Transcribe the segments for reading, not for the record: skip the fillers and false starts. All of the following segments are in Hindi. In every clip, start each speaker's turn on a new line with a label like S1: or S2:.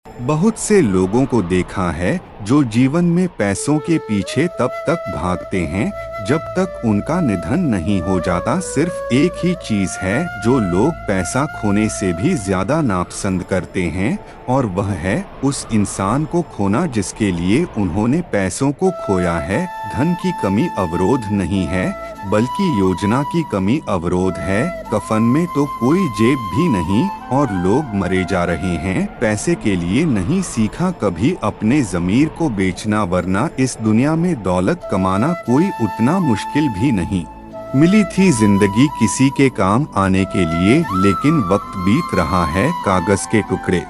S1: बहुत से लोगों को देखा है जो जीवन में पैसों के पीछे तब तक भागते हैं जब तक उनका निधन नहीं हो जाता। सिर्फ एक ही चीज है जो लोग पैसा खोने से भी ज्यादा नापसंद करते हैं, और वह है उस इंसान को खोना जिसके लिए उन्होंने पैसों को खोया है। धन की कमी अवरोध नहीं है, बल्कि योजना की कमी अवरोध है। कफन में तो कोई जेब भी नहीं और लोग मरे जा रहे हैं। पैसे के लिए नहीं सीखा कभी अपने ज़मीर को बेचना, वरना इस दुनिया में दौलत कमाना कोई उतना मुश्किल भी नहीं। मिली थी जिंदगी किसी के काम आने के लिए, लेकिन वक्त बीत रहा है कागज के टुकड़े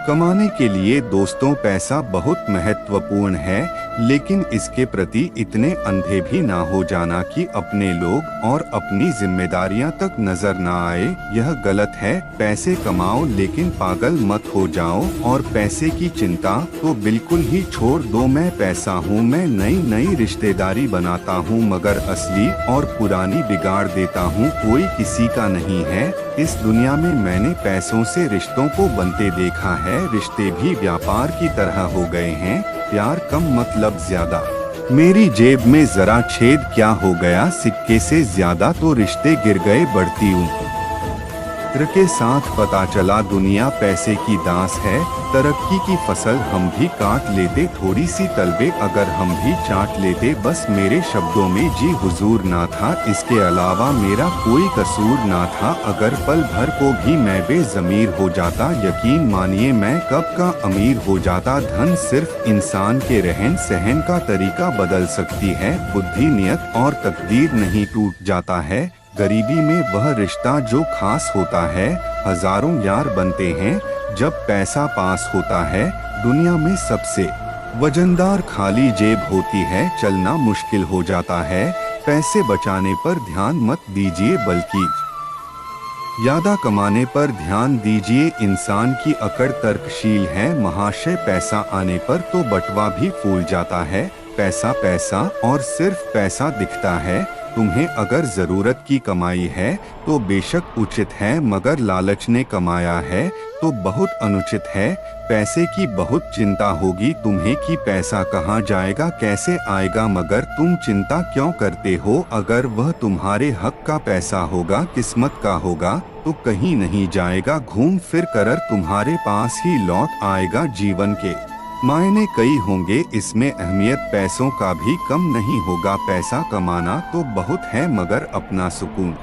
S1: कमाने के लिए। दोस्तों, पैसा बहुत महत्वपूर्ण है, लेकिन इसके प्रति इतने अंधे भी ना हो जाना कि अपने लोग और अपनी जिम्मेदारियां तक नजर ना आए। यह गलत है। पैसे कमाओ लेकिन पागल मत हो जाओ, और पैसे की चिंता तो बिल्कुल ही छोड़ दो। मैं पैसा हूँ, मैं नई नई रिश्तेदारी बनाता हूँ, मगर असली और पुरानी बिगाड़ देता हूँ। कोई किसी का नहीं है इस दुनिया में। मैंने पैसों से रिश्तों को बनते देखा है। रिश्ते भी व्यापार की तरह हो गए हैं, प्यार कम मतलब ज्यादा। मेरी जेब में जरा छेद क्या हो गया, सिक्के से ज्यादा तो रिश्ते गिर गए बढ़ती उम्र के साथ। पता चला दुनिया पैसे की दास है। तरक्की की फसल हम भी काट लेते, थोड़ी सी तलबे अगर हम भी चाट लेते। बस मेरे शब्दों में जी हुजूर ना था, इसके अलावा मेरा कोई कसूर ना था। अगर पल भर को भी मैं बेज़मीर हो जाता, यकीन मानिए मैं कब का अमीर हो जाता। धन सिर्फ इंसान के रहन सहन का तरीका बदल सकती है, बुद्धि, नियत और तकदीर नहीं टूट जाता है। गरीबी में वह रिश्ता जो खास होता है, हजारों यार बनते हैं जब पैसा पास होता है। दुनिया में सबसे वजनदार खाली जेब होती है, चलना मुश्किल हो जाता है। पैसे बचाने पर ध्यान मत दीजिए, बल्कि ज्यादा कमाने पर ध्यान दीजिए। इंसान की अकड़ तर्कशील है महाशय। पैसा आने पर तो बटवा भी फूल जाता है। पैसा पैसा और सिर्फ पैसा दिखता है। तुम्हें अगर जरूरत की कमाई है तो बेशक उचित है, मगर लालच ने कमाया है तो बहुत अनुचित है। पैसे की बहुत चिंता होगी तुम्हें कि पैसा कहाँ जाएगा, कैसे आएगा, मगर तुम चिंता क्यों करते हो? अगर वह तुम्हारे हक का पैसा होगा, किस्मत का होगा, तो कहीं नहीं जाएगा। घूम फिर कर तुम्हारे पास ही लौट आएगा। जीवन के मायने कई होंगे, इसमें अहमियत पैसों का भी कम नहीं होगा। पैसा कमाना तो बहुत है, मगर अपना सुकून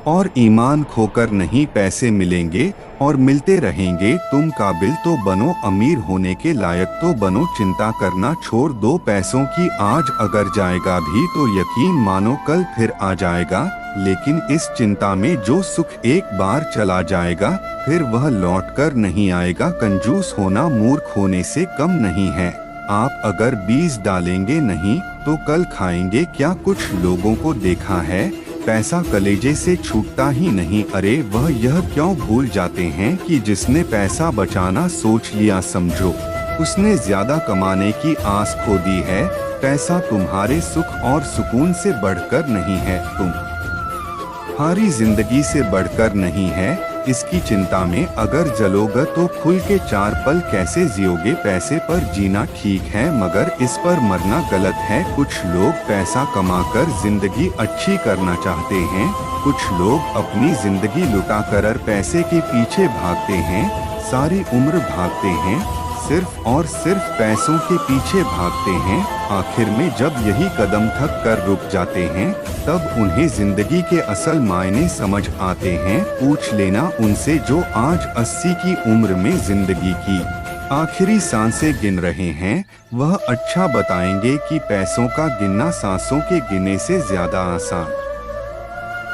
S1: और ईमान खोकर नहीं। पैसे मिलेंगे और मिलते रहेंगे। तुम काबिल तो बनो, अमीर होने के लायक तो बनो। चिंता करना छोड़ दो पैसों की। आज अगर जाएगा भी तो यकीन मानो कल फिर आ जाएगा। लेकिन इस चिंता में जो सुख एक बार चला जाएगा, फिर वह लौटकर नहीं आएगा। कंजूस होना मूर्ख होने से कम नहीं है। आप अगर बीज डालेंगे नहीं तो कल खाएंगे क्या? कुछ लोगों को देखा है पैसा कलेजे से छूटता ही नहीं। अरे वह यह क्यों भूल जाते हैं कि जिसने पैसा बचाना सोच लिया, समझो उसने ज्यादा कमाने की आस खो दी है। पैसा तुम्हारे सुख और सुकून से बढ़कर नहीं है, तुम्हारी जिंदगी से बढ़कर नहीं है। इसकी चिंता में अगर जलोगे तो खुल के चार पल कैसे जियोगे? पैसे पर जीना ठीक है, मगर इस पर मरना गलत है। कुछ लोग पैसा कमाकर जिंदगी अच्छी करना चाहते हैं, कुछ लोग अपनी जिंदगी लुटाकर पैसे के पीछे भागते हैं। सारी उम्र भागते हैं, सिर्फ और सिर्फ पैसों के पीछे भागते हैं। आखिर में जब यही कदम थक कर रुक जाते हैं, तब उन्हें जिंदगी के असल मायने समझ आते हैं। पूछ लेना उनसे जो आज 80 की उम्र में जिंदगी की आखिरी सांसें गिन रहे हैं। वह अच्छा बताएंगे कि पैसों का गिनना सांसों के गिने से ज्यादा आसान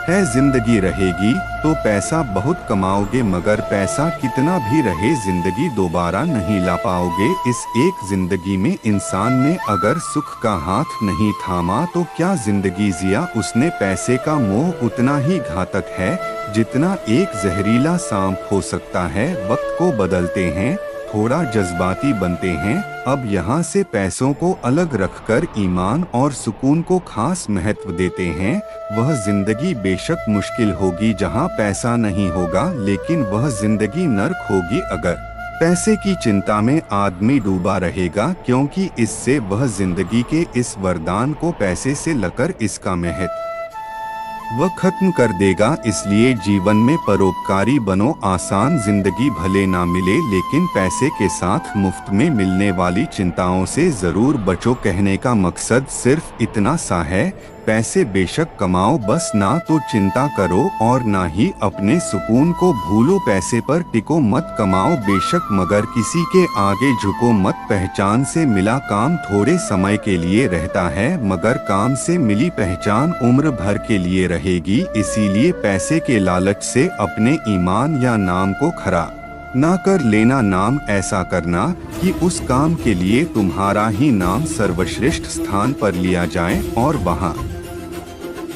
S1: है। जिंदगी रहेगी तो पैसा बहुत कमाओगे, मगर पैसा कितना भी रहे जिंदगी दोबारा नहीं ला पाओगे। इस एक जिंदगी में इंसान ने अगर सुख का हाथ नहीं थामा तो क्या जिंदगी जिया उसने? पैसे का मोह उतना ही घातक है जितना एक जहरीला सांप हो सकता है। वक्त को बदलते हैं, थोड़ा जज्बाती बनते हैं। अब यहाँ से पैसों को अलग रखकर ईमान और सुकून को खास महत्व देते हैं। वह जिंदगी बेशक मुश्किल होगी जहाँ पैसा नहीं होगा, लेकिन वह जिंदगी नर्क होगी अगर पैसे की चिंता में आदमी डूबा रहेगा, क्योंकि इससे वह जिंदगी के इस वरदान को, पैसे से लकर इसका महत्व वह खत्म कर देगा। इसलिए जीवन में परोपकारी बनो। आसान जिंदगी भले ना मिले, लेकिन पैसे के साथ मुफ्त में मिलने वाली चिंताओं से जरूर बचो। कहने का मकसद सिर्फ इतना सा है, पैसे बेशक कमाओ, बस ना तो चिंता करो और ना ही अपने सुकून को भूलो। पैसे पर टिको मत, कमाओ बेशक मगर किसी के आगे झुको मत। पहचान से मिला काम थोड़े समय के लिए रहता है, मगर काम से मिली पहचान उम्र भर के लिए रहेगी। इसीलिए पैसे के लालच से अपने ईमान या नाम को खरा ना कर लेना। नाम ऐसा करना कि उस काम के लिए तुम्हारा ही नाम सर्वश्रेष्ठ स्थान पर लिया जाए और वहाँ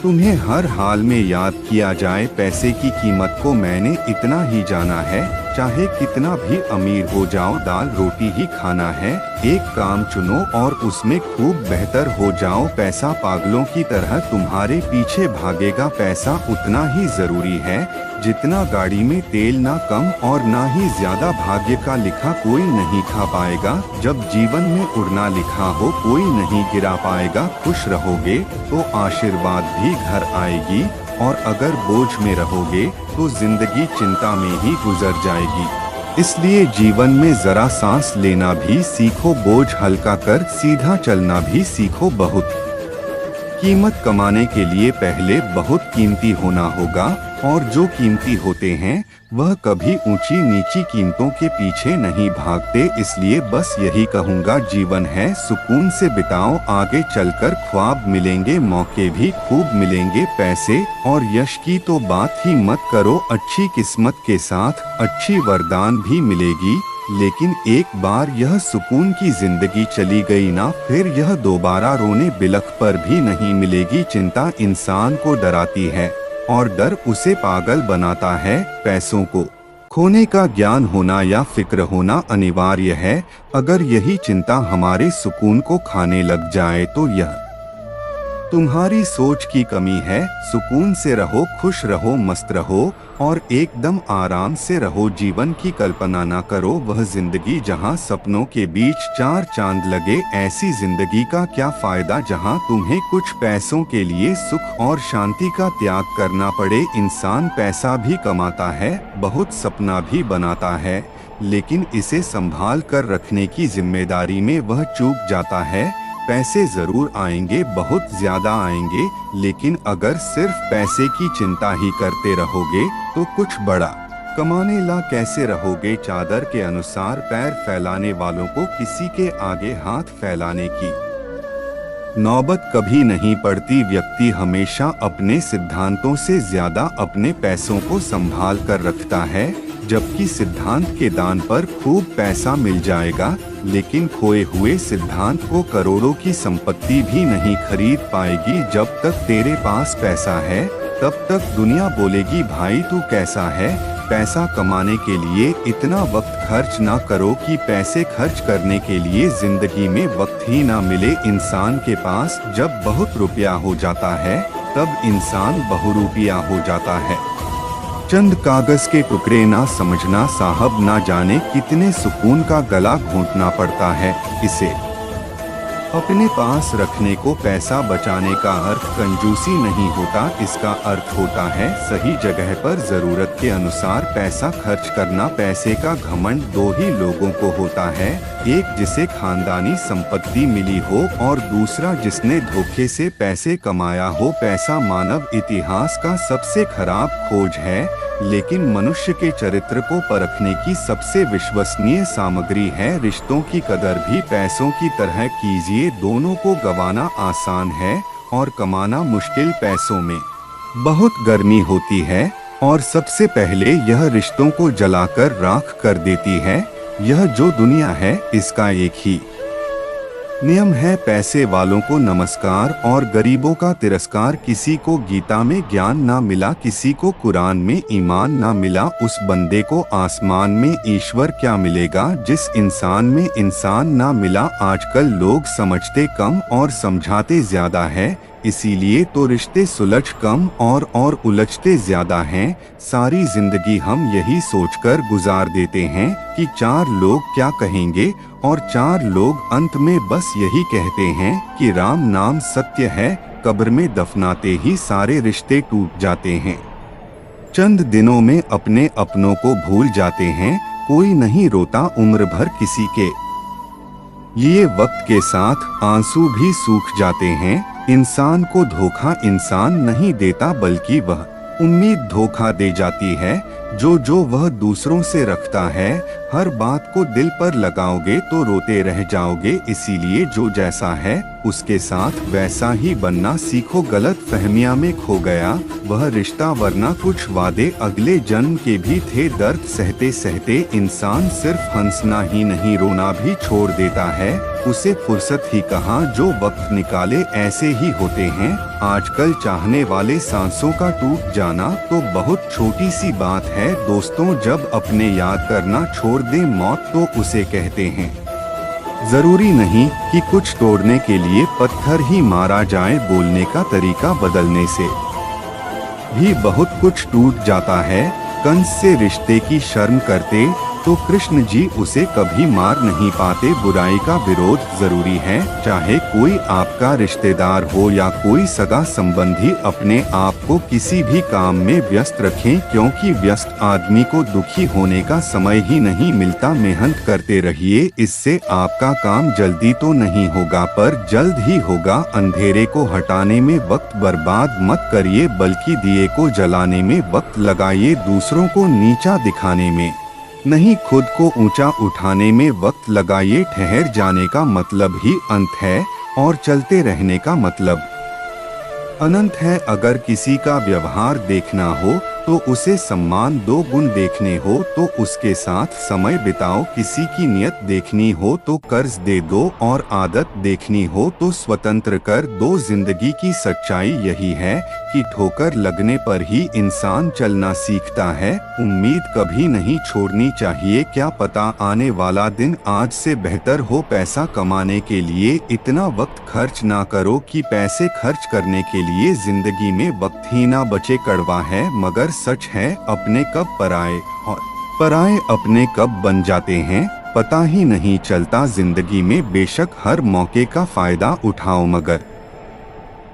S1: तुम्हें हर हाल में याद किया जाए। पैसे की कीमत को मैंने इतना ही जाना है, चाहे कितना भी अमीर हो जाओ, दाल रोटी ही खाना है। एक काम चुनो और उसमें खूब बेहतर हो जाओ। पैसा पागलों की तरह तुम्हारे पीछे भागेगा। पैसा उतना ही जरूरी है जितना गाड़ी में तेल, ना कम और ना ही ज्यादा। भाग्य का लिखा कोई नहीं खा पाएगा। जब जीवन में उड़ना लिखा हो, कोई नहीं गिरा पाएगा। खुश रहोगे तो आशीर्वाद भी घर आएगी, और अगर बोझ में रहोगे तो जिंदगी चिंता में ही गुजर जाएगी। इसलिए जीवन में जरा सांस लेना भी सीखो, बोझ हल्का कर सीधा चलना भी सीखो। बहुत कीमत कमाने के लिए पहले बहुत कीमती होना होगा, और जो कीमती होते हैं वह कभी ऊंची नीची कीमतों के पीछे नहीं भागते। इसलिए बस यही कहूँगा, जीवन है सुकून से बिताओ। आगे चलकर ख्वाब मिलेंगे, मौके भी खूब मिलेंगे। पैसे और यश की तो बात ही मत करो, अच्छी किस्मत के साथ अच्छी वरदान भी मिलेगी। लेकिन एक बार यह सुकून की जिंदगी चली गई ना, फिर यह दोबारा रोने बिलख पर भी नहीं मिलेगी। चिंता इंसान को डराती है और डर उसे पागल बनाता है। पैसों को खोने का ज्ञान होना या फिक्र होना अनिवार्य है। अगर यही चिंता हमारे सुकून को खाने लग जाए तो यह तुम्हारी सोच की कमी है। सुकून से रहो, खुश रहो, मस्त रहो और एकदम आराम से रहो। जीवन की कल्पना ना करो वह जिंदगी जहां सपनों के बीच चार चांद लगे। ऐसी जिंदगी का क्या फायदा जहां तुम्हें कुछ पैसों के लिए सुख और शांति का त्याग करना पड़े। इंसान पैसा भी कमाता है, बहुत सपना भी बनाता है, लेकिन इसे संभाल कर रखने की जिम्मेदारी में वह चूक जाता है। पैसे जरूर आएंगे, बहुत ज्यादा आएंगे, लेकिन अगर सिर्फ पैसे की चिंता ही करते रहोगे तो कुछ बड़ा कमाने ला कैसे रहोगे। चादर के अनुसार पैर फैलाने वालों को किसी के आगे हाथ फैलाने की नौबत कभी नहीं पड़ती। व्यक्ति हमेशा अपने सिद्धांतों से ज्यादा अपने पैसों को संभाल कर रखता है। जबकि सिद्धांत के दान पर खूब पैसा मिल जाएगा, लेकिन खोए हुए सिद्धांत को करोड़ों की संपत्ति भी नहीं खरीद पाएगी। जब तक तेरे पास पैसा है तब तक दुनिया बोलेगी भाई तू कैसा है। पैसा कमाने के लिए इतना वक्त खर्च ना करो कि पैसे खर्च करने के लिए जिंदगी में वक्त ही ना मिले। इंसान के पास जब बहुत रुपया हो जाता है तब इंसान बहुरूपिया हो जाता है। चंद कागज के टुकड़े ना समझना साहब, ना जाने कितने सुकून का गला घोंटना पड़ता है। इसे अपने पास रखने को पैसा बचाने का अर्थ कंजूसी नहीं होता। इसका अर्थ होता है सही जगह पर जरूरत के अनुसार पैसा खर्च करना। पैसे का घमंड दो ही लोगों को होता है, एक जिसे खानदानी संपत्ति मिली हो और दूसरा जिसने धोखे से पैसे कमाया हो। पैसा मानव इतिहास का सबसे खराब खोज है, लेकिन मनुष्य के चरित्र को परखने की सबसे विश्वसनीय सामग्री है। रिश्तों की कदर भी पैसों की तरह कीजिए। दोनों को गंवाना आसान है और कमाना मुश्किल। पैसों में बहुत गर्मी होती है और सबसे पहले यह रिश्तों को जलाकर राख कर देती है। यह जो दुनिया है इसका एक ही नियम है, पैसे वालों को नमस्कार और गरीबों का तिरस्कार। किसी को गीता में ज्ञान ना मिला, किसी को कुरान में ईमान ना मिला, उस बंदे को आसमान में ईश्वर क्या मिलेगा। जिस इंसान में इंसान ना मिला। आजकल लोग समझते कम और समझाते ज्यादा है। इसीलिए तो रिश्ते सुलझ कम और उलझते ज्यादा हैं। सारी जिंदगी हम यही सोचकर गुजार देते हैं कि 4 लोग क्या कहेंगे, और 4 लोग अंत में बस यही कहते हैं कि राम नाम सत्य है। कब्र में दफनाते ही सारे रिश्ते टूट जाते हैं। चंद दिनों में अपने अपनों को भूल जाते हैं। कोई नहीं रोता उम्र भर किसी के लिए, वक्त के साथ आंसू भी सूख जाते हैं। इंसान को धोखा इंसान नहीं देता, बल्कि वह उम्मीद धोखा दे जाती है जो वह दूसरों से रखता है। हर बात को दिल पर लगाओगे तो रोते रह जाओगे। इसीलिए जो जैसा है उसके साथ वैसा ही बनना सीखो। गलत फहमियां में खो गया वह रिश्ता, वरना कुछ वादे अगले जन्म के भी थे। दर्द सहते सहते इंसान सिर्फ हंसना ही नहीं रोना भी छोड़ देता है। उसे फुर्सत ही कहाँ, जो वक्त निकाले ऐसे ही होते हैं। आजकल चाहने वाले सांसों का टूट जाना तो बहुत छोटी सी बात है दोस्तों। जब अपने याद करना छोड़ दे मौत तो उसे कहते हैं। जरूरी नहीं कि कुछ तोड़ने के लिए पत्थर ही मारा जाए, बोलने का तरीका बदलने से भी बहुत कुछ टूट जाता है। कंस से रिश्ते की शर्म करते तो कृष्ण जी उसे कभी मार नहीं पाते। बुराई का विरोध जरूरी है, चाहे कोई आपका रिश्तेदार हो या कोई सगा संबंधी। अपने आप को किसी भी काम में व्यस्त रखें, क्योंकि व्यस्त आदमी को दुखी होने का समय ही नहीं मिलता। मेहनत करते रहिए, इससे आपका काम जल्दी तो नहीं होगा पर जल्द ही होगा। अंधेरे को हटाने में वक्त बर्बाद मत करिए, बल्कि दिए को जलाने में वक्त लगाइए। दूसरों को नीचा दिखाने में नहीं, खुद को ऊंचा उठाने में वक्त लगाइए। ठहर जाने का मतलब ही अंत है और चलते रहने का मतलब अनंत है। अगर किसी का व्यवहार देखना हो तो उसे सम्मान दो, गुण देखने हो तो उसके साथ समय बिताओ। किसी की नियत देखनी हो तो कर्ज दे दो, और आदत देखनी हो तो स्वतंत्र कर दो। जिंदगी की सच्चाई यही है कि ठोकर लगने पर ही इंसान चलना सीखता है। उम्मीद कभी नहीं छोड़नी चाहिए, क्या पता आने वाला दिन आज से बेहतर हो। पैसा कमाने के लिए इतना वक्त खर्च ना करो कि पैसे खर्च करने के लिए जिंदगी में वक्त ही ना बचे। कड़वा है मगर सच है, अपने कब पराए और पराए अपने कब बन जाते हैं पता ही नहीं चलता। जिंदगी में बेशक हर मौके का फायदा उठाओ, मगर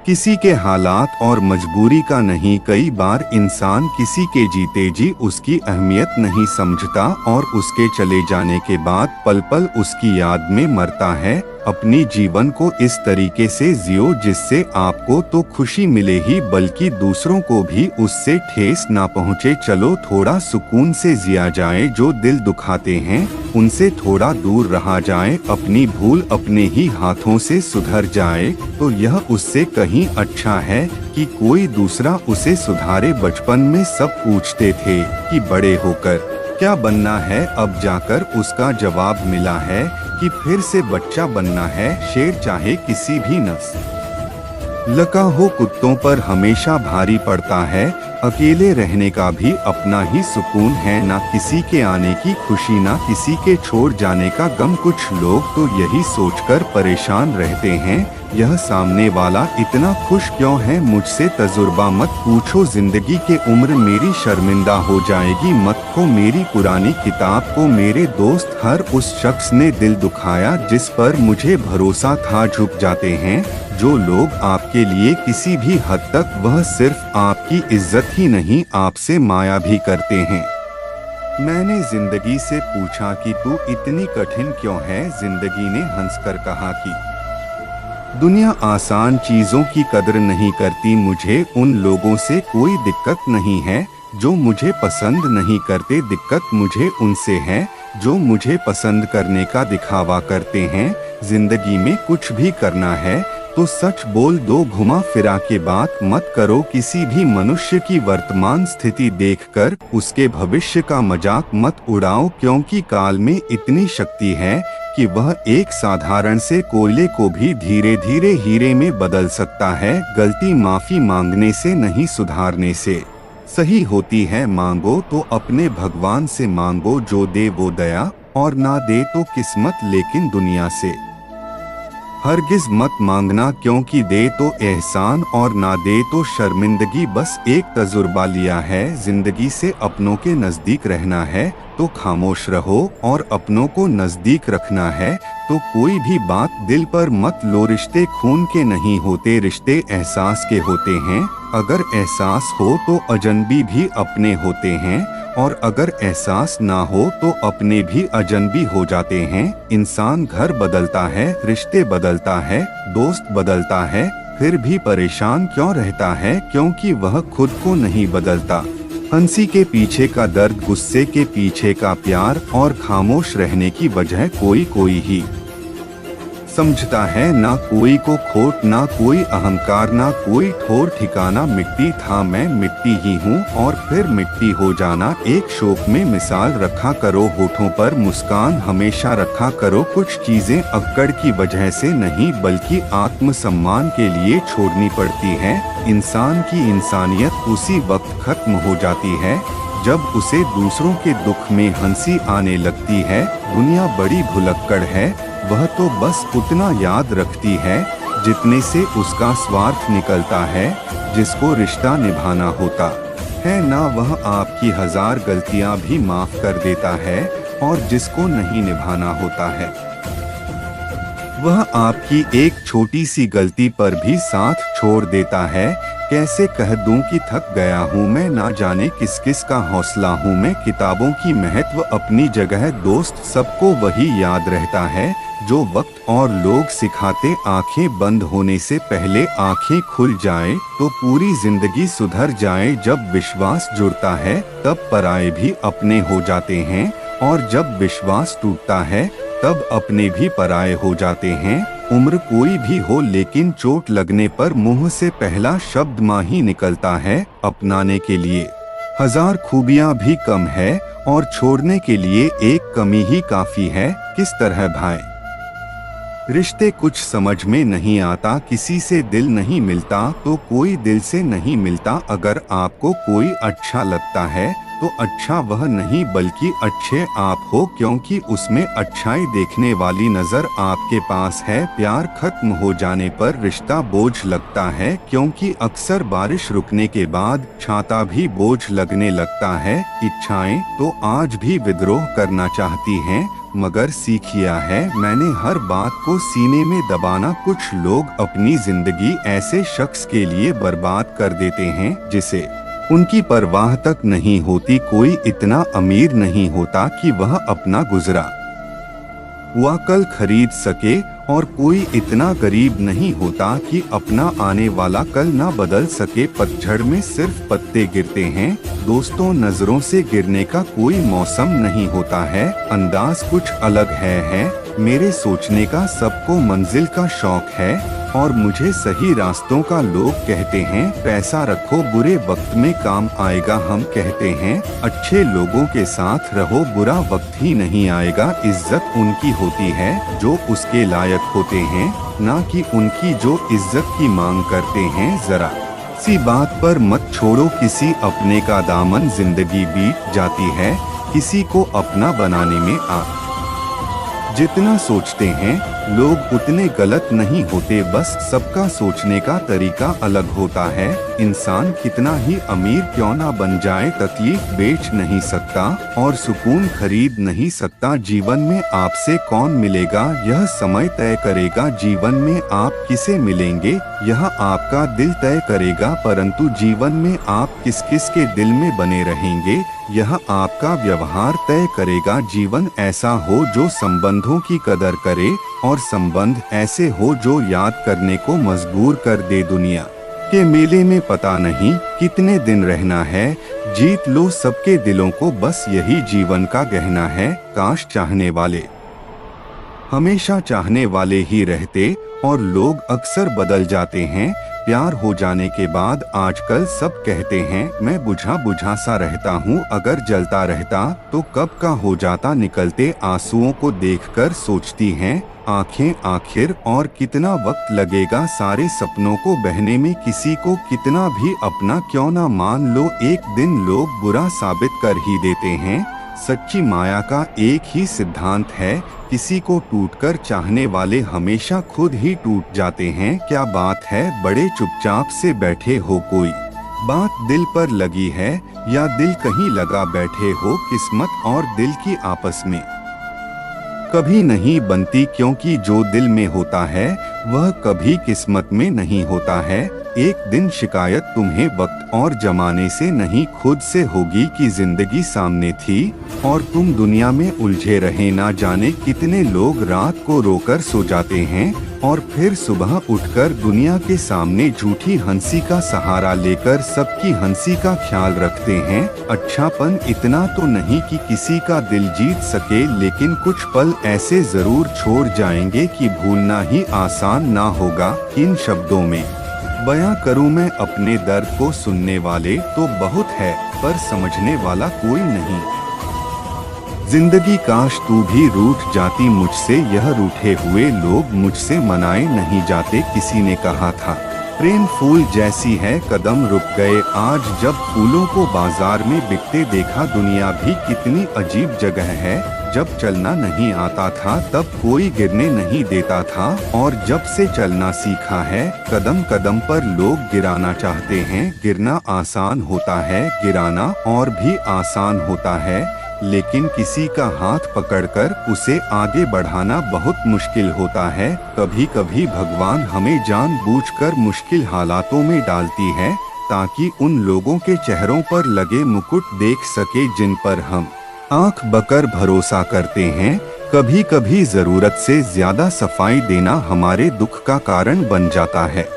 S1: किसी के हालात और मजबूरी का नहीं। कई बार इंसान किसी के जीते जी उसकी अहमियत नहीं समझता और उसके चले जाने के बाद पल पल उसकी याद में मरता है। अपनी जीवन को इस तरीके से जियो जिससे आपको तो खुशी मिले ही, बल्कि दूसरों को भी उससे ठेस ना पहुँचे। चलो थोड़ा सुकून से जिया जाए, जो दिल दुखाते हैं उनसे थोड़ा दूर रहा जाए। अपनी भूल अपने ही हाथों से सुधर जाए तो यह उससे कहीं अच्छा है कि कोई दूसरा उसे सुधारे। बचपन में सब पूछते थे कि बड़े होकर क्या बनना है, अब जाकर उसका जवाब मिला है कि फिर से बच्चा बनना है। शेर चाहे किसी भी नस्ल का हो, कुत्तों पर हमेशा भारी पड़ता है। अकेले रहने का भी अपना ही सुकून है, ना किसी के आने की खुशी ना किसी के छोड़ जाने का गम। कुछ लोग तो यही सोचकर परेशान रहते हैं, यह सामने वाला इतना खुश क्यों है। मुझसे तजुर्बा मत पूछो, जिंदगी के उम्र मेरी शर्मिंदा हो जाएगी। मत खो मेरी पुरानी किताब को मेरे दोस्त, हर उस शख्स ने दिल दुखाया जिस पर मुझे भरोसा था। झुक जाते हैं जो लोग आपके लिए किसी भी हद तक, वह सिर्फ आपकी इज्जत ही नहीं आपसे माया भी करते हैं। मैंने जिंदगी से पूछा कि तू इतनी कठिन क्यों है। जिंदगी ने हंसकर कहा कि दुनिया आसान चीजों की कदर नहीं करती। मुझे उन लोगों से कोई दिक्कत नहीं है जो मुझे पसंद नहीं करते, दिक्कत मुझे उनसे है जो मुझे पसंद करने का दिखावा करते हैं। जिंदगी में कुछ भी करना है तो सच बोल दो, घुमा फिरा के बात मत करो। किसी भी मनुष्य की वर्तमान स्थिति देखकर उसके भविष्य का मजाक मत उड़ाओ, क्योंकि काल में इतनी शक्ति है कि वह एक साधारण से कोयले को भी धीरे धीरे हीरे में बदल सकता है। गलती माफी मांगने से नहीं सुधारने से सही होती है। मांगो तो अपने भगवान से मांगो, जो दे वो दया और ना दे तो किस्मत, लेकिन दुनिया से हरगिज मत मांगना, क्योंकि दे तो एहसान और ना दे तो शर्मिंदगी। बस एक तजुर्बा लिया है, जिंदगी से अपनों के नजदीक रहना है तो खामोश रहो, और अपनों को नजदीक रखना है तो कोई भी बात दिल पर मत लो। रिश्ते खून के नहीं होते, रिश्ते एहसास के होते हैं। अगर एहसास हो तो अजनबी भी अपने होते हैं, और अगर एहसास ना हो तो अपने भी अजनबी हो जाते हैं। इंसान घर बदलता है, रिश्ते बदलता है, दोस्त बदलता है, फिर भी परेशान क्यों रहता है? क्योंकि वह खुद को नहीं बदलता। हंसी के पीछे का दर्द, गुस्से के पीछे का प्यार, और खामोश रहने की वजह कोई कोई ही समझता है। ना कोई को खोट, ना कोई अहंकार, ना कोई ठोर ठिकाना। मिट्टी था मैं मिट्टी ही हूँ, और फिर मिट्टी हो जाना। एक शोक में मिसाल रखा करो, होठों पर मुस्कान हमेशा रखा करो। कुछ चीजें अक्कड़ की वजह से नहीं बल्कि आत्मसम्मान के लिए छोड़नी पड़ती है। इंसान की इंसानियत उसी वक्त खत्म हो जाती है जब उसे दूसरों के दुख में हंसी आने लगती है। दुनिया बड़ी भुलक्कड़ है, वह तो बस उतना याद रखती है जितने से उसका स्वार्थ निकलता है। जिसको रिश्ता निभाना होता है ना, वह आपकी 1000 गलतियां भी माफ कर देता है, और जिसको नहीं निभाना होता है वह आपकी एक छोटी सी गलती पर भी साथ छोड़ देता है। कैसे कह दूं कि थक गया हूँ मैं, ना जाने किस किस का हौसला हूँ मैं। किताबों की महत्व अपनी जगह, दोस्त सबको वही याद रहता है जो वक्त और लोग सिखाते। आंखें बंद होने से पहले आंखें खुल जाएं तो पूरी जिंदगी सुधर जाए। जब विश्वास जुड़ता है तब पराये भी अपने हो जाते हैं, और जब विश्वास टूटता है तब अपने भी पराये हो जाते हैं। उम्र कोई भी हो, लेकिन चोट लगने पर मुंह से पहला शब्द माँ ही निकलता है। अपनाने के लिए 1000 खूबियाँ भी कम है, और छोड़ने के लिए एक कमी ही काफी है। किस तरह भाई रिश्ते कुछ समझ में नहीं आता, किसी से दिल नहीं मिलता तो कोई दिल से नहीं मिलता। अगर आपको कोई अच्छा लगता है तो अच्छा वह नहीं बल्कि अच्छे आप हो, क्योंकि उसमें अच्छाई देखने वाली नजर आपके पास है। प्यार खत्म हो जाने पर रिश्ता बोझ लगता है, क्योंकि अक्सर बारिश रुकने के बाद छाता भी बोझ लगने लगता है। इच्छाएं तो आज भी विद्रोह करना चाहती हैं, मगर सीखिया है मैंने हर बात को सीने में दबाना। कुछ लोग अपनी जिंदगी ऐसे शख्स के लिए बर्बाद कर देते हैं जिसे उनकी परवाह तक नहीं होती। कोई इतना अमीर नहीं होता कि वह अपना गुजरा हुआ कल खरीद सके, और कोई इतना गरीब नहीं होता कि अपना आने वाला कल ना बदल सके। पतझड़ में सिर्फ पत्ते गिरते हैं दोस्तों, नजरों से गिरने का कोई मौसम नहीं होता है। अंदाज कुछ अलग है मेरे सोचने का। सबको मंजिल का शौक है, और मुझे सही रास्तों का लोग कहते हैं। पैसा रखो बुरे वक्त में काम आएगा, हम कहते हैं। अच्छे लोगों के साथ रहो, बुरा वक्त ही नहीं आएगा। इज्जत उनकी होती है जो उसके लायक होते हैं, ना कि उनकी जो इज्जत की मांग करते हैं। जरा सी बात पर मत छोड़ो किसी अपने का दामन, जिंदगी बीत जाती है किसी को अपना बनाने में। जितना सोचते हैं लोग उतने गलत नहीं होते, बस सबका सोचने का तरीका अलग होता है। इंसान कितना ही अमीर क्यों ना बन जाए, तकलीफ बेच नहीं सकता और सुकून खरीद नहीं सकता। जीवन में आपसे कौन मिलेगा यह समय तय करेगा, जीवन में आप किसे मिलेंगे यह आपका दिल तय करेगा। परंतु जीवन में आप किस किस के दिल में बने रहेंगे यह आपका व्यवहार तय करेगा। जीवन ऐसा हो जो संबंधों की कदर करे, और संबंध ऐसे हो जो याद करने को मजबूर कर दे। दुनिया के मेले में पता नहीं कितने दिन रहना है, जीत लो सबके दिलों को, बस यही जीवन का गहना है। काश चाहने वाले हमेशा चाहने वाले ही रहते, और लोग अक्सर बदल जाते हैं। प्यार हो जाने के बाद आजकल सब कहते हैं मैं बुझा बुझा सा रहता हूँ, अगर जलता रहता तो कब का हो जाता। निकलते आंसुओं को देखकर सोचती हैं आंखें आखिर और कितना वक्त लगेगा सारे सपनों को बहने में। किसी को कितना भी अपना क्यों ना मान लो, एक दिन लोग बुरा साबित कर ही देते हैं। सच्ची माया का एक ही सिद्धांत है, किसी को टूटकर चाहने वाले हमेशा खुद ही टूट जाते हैं। क्या बात है, बड़े चुपचाप से बैठे हो, कोई बात दिल पर लगी है या दिल कहीं लगा बैठे हो? किस्मत और दिल की आपस में कभी नहीं बनती, क्योंकि जो दिल में होता है वह कभी किस्मत में नहीं होता है। एक दिन शिकायत तुम्हें वक्त और जमाने से नहीं, खुद से होगी कि जिंदगी सामने थी और तुम दुनिया में उलझे रहे। ना जाने कितने लोग रात को रोकर सो जाते हैं और फिर सुबह उठकर दुनिया के सामने झूठी हंसी का सहारा लेकर सबकी हंसी का ख्याल रखते हैं। अच्छापन इतना तो नहीं कि किसी का दिल जीत सके, लेकिन कुछ पल ऐसे जरूर छोड़ जाएंगे कि भूलना ही आसान ना होगा। इन शब्दों में बयां करूं मैं अपने दर्द को, सुनने वाले तो बहुत है पर समझने वाला कोई नहीं। जिंदगी काश तू भी रूठ जाती मुझसे, यह रूठे हुए लोग मुझसे मनाए नहीं जाते। किसी ने कहा था प्रेम फूल जैसी है, कदम रुक गए आज जब फूलों को बाजार में बिकते देखा। दुनिया भी कितनी अजीब जगह है, जब चलना नहीं आता था तब कोई गिरने नहीं देता था, और जब से चलना सीखा है कदम कदम पर लोग गिराना चाहते हैं। गिरना आसान होता है, गिराना और भी आसान होता है, लेकिन किसी का हाथ पकड़कर उसे आगे बढ़ाना बहुत मुश्किल होता है। कभी कभी भगवान हमें जानबूझकर मुश्किल हालातों में डालती है ताकि उन लोगों के चेहरों पर लगे मुकुट देख सके जिन पर हम आंख बकर भरोसा करते हैं। कभी कभी जरूरत से ज्यादा सफाई देना हमारे दुख का कारण बन जाता है।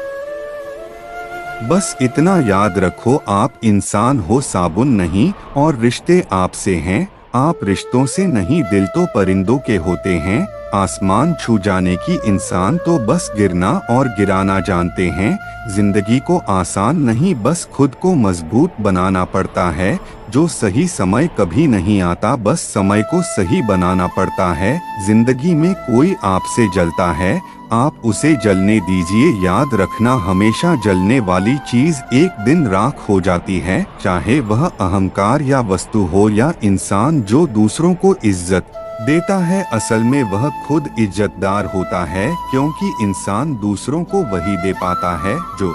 S1: बस इतना याद रखो, आप इंसान हो, साबुन नहीं, और रिश्ते आपसे हैं। आप रिश्तों से नहीं, दिल तो परिंदों के होते हैं। आसमान छू जाने की इंसान तो बस गिरना और गिराना जानते हैं। जिंदगी को आसान नहीं, बस खुद को मजबूत बनाना पड़ता है। जो सही समय कभी नहीं आता, बस समय को सही बनाना पड़ता है। जिंदगी में कोई आपसे जलता है, आप उसे जलने दीजिए। याद रखना, हमेशा जलने वाली चीज एक दिन राख हो जाती है, चाहे वह अहंकार या वस्तु हो या इंसान जो दूसरों को इज्जत देता है। असल में वह खुद इज्जतदार होता है, क्योंकि इंसान दूसरों को वही दे पाता है जो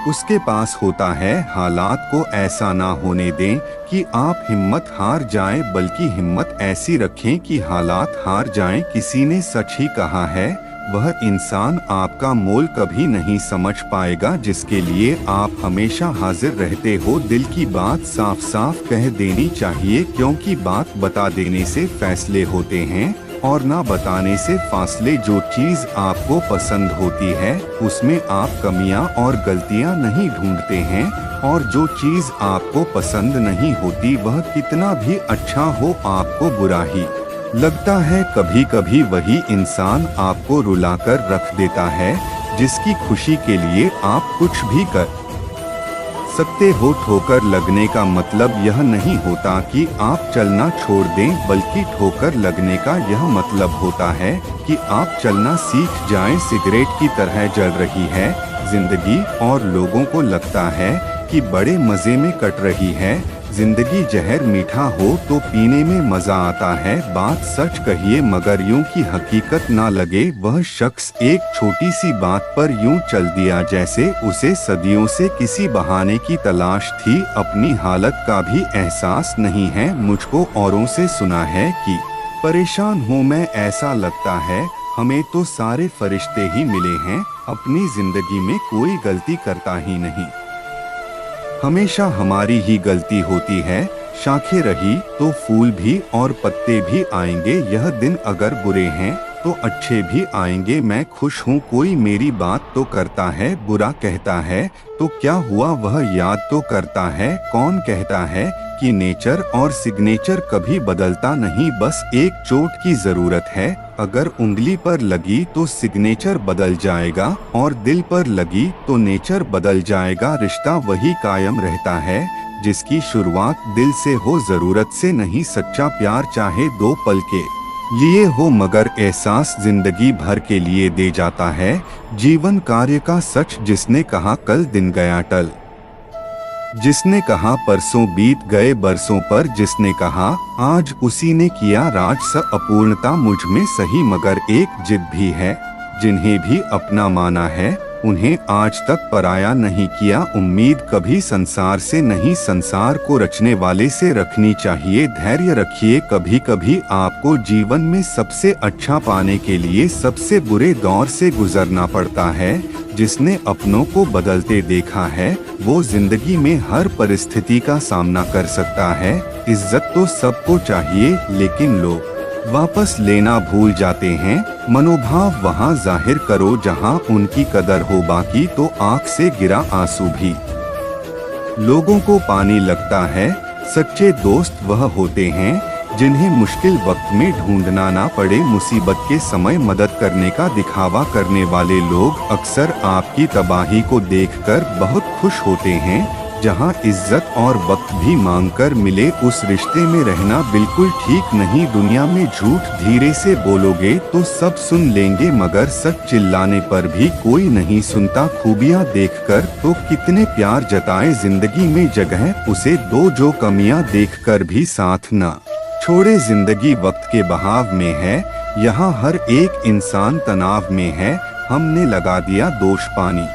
S1: उसके पास होता है। हालात को ऐसा ना होने दें कि आप हिम्मत हार जाएं, बल्कि हिम्मत ऐसी रखें कि हालात हार जाएं। किसी ने सच ही कहा है, वह इंसान आपका मोल कभी नहीं समझ पाएगा जिसके लिए आप हमेशा हाजिर रहते हो। दिल की बात साफ साफ कह देनी चाहिए, क्योंकि बात बता देने से फैसले होते हैं और ना बताने से फासले। जो चीज आपको पसंद होती है उसमें आप कमियां और गलतियां नहीं ढूंढते हैं, और जो चीज आपको पसंद नहीं होती वह कितना भी अच्छा हो आपको बुरा ही लगता है। कभी कभी वही इंसान आपको रुलाकर रख देता है, जिसकी खुशी के लिए आप कुछ भी कर सकते हो। ठोकर लगने का मतलब यह नहीं होता कि आप चलना छोड़ दें, बल्कि ठोकर लगने का यह मतलब होता है कि आप चलना सीख जाएं। सिगरेट की तरह जल रही है जिंदगी और लोगों को लगता है कि बड़े मजे में कट रही है। जिंदगी जहर मीठा हो तो पीने में मजा आता है। बात सच कहिए मगर यूं की हकीकत ना लगे। वह शख्स एक छोटी सी बात पर यूं चल दिया जैसे उसे सदियों से किसी बहाने की तलाश थी। अपनी हालत का भी एहसास नहीं है। मुझको औरों से सुना है कि परेशान हूँ मैं, ऐसा लगता है हमें तो सारे फरिश्ते ही मिले हैं। अपनी जिंदगी में कोई गलती करता ही नहीं, हमेशा हमारी ही गलती होती है। शाखें रही तो फूल भी और पत्ते भी आएंगे। यह दिन अगर बुरे हैं तो अच्छे भी आएंगे। मैं खुश हूँ कोई मेरी बात तो करता है, बुरा कहता है तो क्या हुआ वह याद तो करता है। कौन कहता है कि नेचर और सिग्नेचर कभी बदलता नहीं, बस एक चोट की जरूरत है। अगर उंगली पर लगी तो सिग्नेचर बदल जाएगा और दिल पर लगी तो नेचर बदल जाएगा। रिश्ता वही कायम रहता है जिसकी शुरुआत दिल से हो, जरूरत से नहीं। सच्चा प्यार चाहे 2 पल के लिए हो मगर एहसास जिंदगी भर के लिए दे जाता है। जीवन कार्य का सच जिसने कहा कल दिन गया टल। जिसने कहा परसों बीत गए बरसों पर, जिसने कहा आज उसी ने किया राज, स अपूर्णता मुझ में सही मगर एक जिद भी है। जिन्हें भी अपना माना है उन्हें आज तक पराया नहीं किया। उम्मीद कभी संसार से नहीं, संसार को रचने वाले से रखनी चाहिए। धैर्य रखिए, कभी कभी आपको जीवन में सबसे अच्छा पाने के लिए सबसे बुरे दौर से गुजरना पड़ता है। जिसने अपनों को बदलते देखा है वो जिंदगी में हर परिस्थिति का सामना कर सकता है। इज्जत तो सबको चाहिए लेकिन लोग वापस लेना भूल जाते हैं। मनोभाव वहाँ जाहिर करो जहाँ उनकी कदर हो, बाकी तो आँख से गिरा आंसू भी लोगों को पानी लगता है। सच्चे दोस्त वह होते हैं जिन्हें मुश्किल वक्त में ढूंढना ना पड़े। मुसीबत के समय मदद करने का दिखावा करने वाले लोग अक्सर आपकी तबाही को देखकर बहुत खुश होते हैं। जहां इज्जत और वक्त भी मांगकर मिले उस रिश्ते में रहना बिल्कुल ठीक नहीं। दुनिया में झूठ धीरे से बोलोगे तो सब सुन लेंगे मगर सच चिल्लाने पर भी कोई नहीं सुनता। खूबियां देखकर तो कितने प्यार जताए, जिंदगी में जगह उसे दो जो कमियां देखकर भी साथ ना छोड़े। जिंदगी वक्त के बहाव में है, यहाँ हर एक इंसान तनाव में है। हमने लगा दिया दोष पानी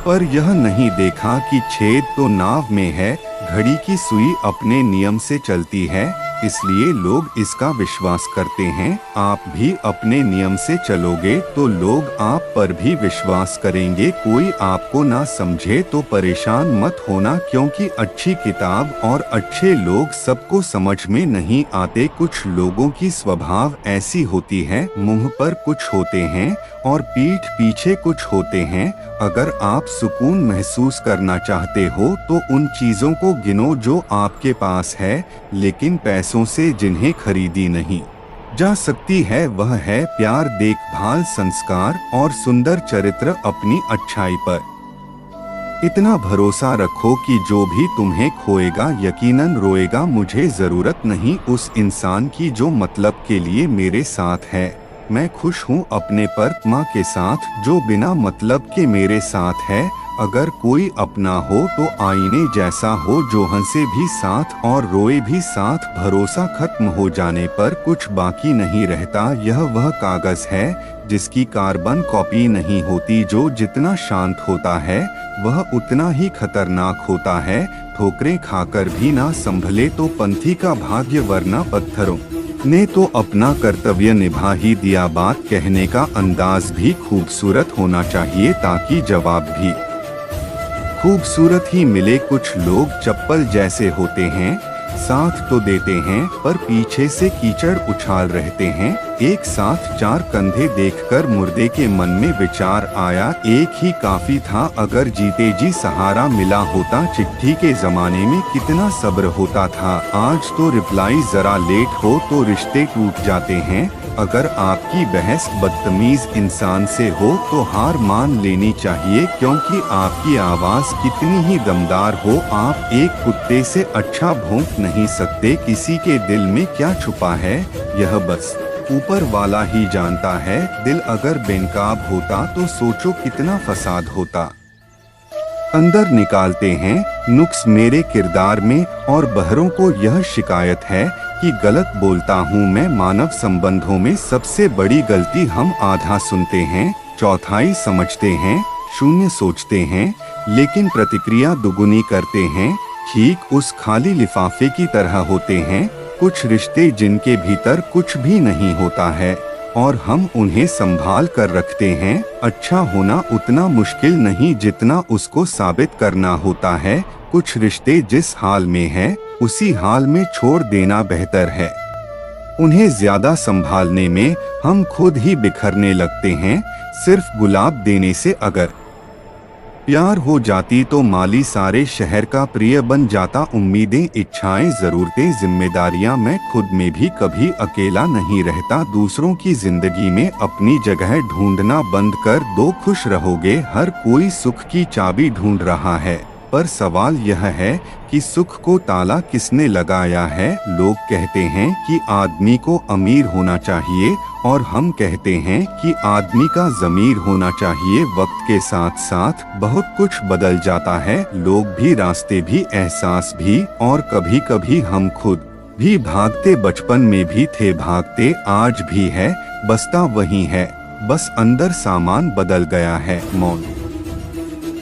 S1: पर यह नहीं देखा कि छेद तो नाव में है। घड़ी की सुई अपने नियम से चलती है इसलिए लोग इसका विश्वास करते हैं। आप भी अपने नियम से चलोगे तो लोग आप पर भी विश्वास करेंगे। कोई आपको ना समझे तो परेशान मत होना, क्योंकि अच्छी किताब और अच्छे लोग सबको समझ में नहीं आते। कुछ लोगों की स्वभाव ऐसी होती है, मुंह पर कुछ होते हैं और पीठ पीछे कुछ होते हैं। अगर आप सुकून महसूस करना चाहते हो तो उन चीजों को गिनो जो आपके पास है, लेकिन पैसों से जिन्हें खरीदी नहीं जा सकती है। वह है प्यार, देखभाल, संस्कार और सुंदर चरित्र। अपनी अच्छाई पर इतना भरोसा रखो कि जो भी तुम्हें खोएगा यकीनन रोएगा। मुझे जरूरत नहीं उस इंसान की जो मतलब के लिए मेरे साथ है। मैं खुश हूँ अपने पर माँ के साथ जो बिना मतलब के मेरे साथ है। अगर कोई अपना हो तो आईने जैसा हो जो हंसे भी साथ और रोए भी साथ। भरोसा खत्म हो जाने पर कुछ बाकी नहीं रहता। यह वह कागज है जिसकी कार्बन कॉपी नहीं होती। जो जितना शांत होता है वह उतना ही खतरनाक होता है। ठोकरें खाकर भी ना संभले तो पंथी का भाग्य, वरना पत्थरों ने तो अपना कर्तव्य निभा ही दिया। बात कहने का अंदाज भी खूबसूरत होना चाहिए ताकि जवाब भी खूबसूरत ही मिले। कुछ लोग चप्पल जैसे होते हैं, साथ तो देते हैं पर पीछे से कीचड़ उछाल रहते हैं। एक साथ चार कंधे देखकर मुर्दे के मन में विचार आया, एक ही काफी था। अगर जीते जी सहारा मिला होता। चिट्ठी के जमाने में कितना सब्र होता था। आज तो रिप्लाई जरा लेट हो तो रिश्ते टूट जाते हैं। अगर आपकी बहस बदतमीज इंसान से हो तो हार मान लेनी चाहिए, क्योंकि आपकी आवाज कितनी ही दमदार हो आप एक कुत्ते से अच्छा भौंक नहीं सकते। किसी के दिल में क्या छुपा है यह बस ऊपर वाला ही जानता है। दिल अगर बेनकाब होता तो सोचो कितना फसाद होता। अंदर निकालते हैं नुक्स मेरे किरदार में और बहरों को यह शिकायत है कि गलत बोलता हूँ मैं। मानव संबंधों में सबसे बड़ी गलती हम आधा सुनते हैं, चौथाई समझते हैं, शून्य सोचते हैं, लेकिन प्रतिक्रिया दुगुनी करते हैं। ठीक उस खाली लिफाफे की तरह होते हैं कुछ रिश्ते जिनके भीतर कुछ भी नहीं होता है और हम उन्हें संभाल कर रखते हैं। अच्छा होना उतना मुश्किल नहीं जितना उसको साबित करना होता है। कुछ रिश्ते जिस हाल में है उसी हाल में छोड़ देना बेहतर है। उन्हें ज्यादा संभालने में हम खुद ही बिखरने लगते हैं। सिर्फ गुलाब देने से अगर प्यार हो जाती तो माली सारे शहर का प्रिय बन जाता। उम्मीदें, इच्छाएं, जरूरतें, जिम्मेदारियां, मैं खुद में भी कभी अकेला नहीं रहता। दूसरों की जिंदगी में अपनी जगह ढूंढना बंद कर दो, खुश रहोगे। हर कोई सुख की चाबी ढूंढ रहा है पर सवाल यह है कि सुख को ताला किसने लगाया है। लोग कहते हैं कि आदमी को अमीर होना चाहिए और हम कहते हैं कि आदमी का ज़मीर होना चाहिए। वक्त के साथ साथ बहुत कुछ बदल जाता है, लोग भी, रास्ते भी, एहसास भी, और कभी कभी हम खुद भी भागते बचपन में भी थे, भागते आज भी है, बसता वही है, बस अंदर सामान बदल गया है। मौन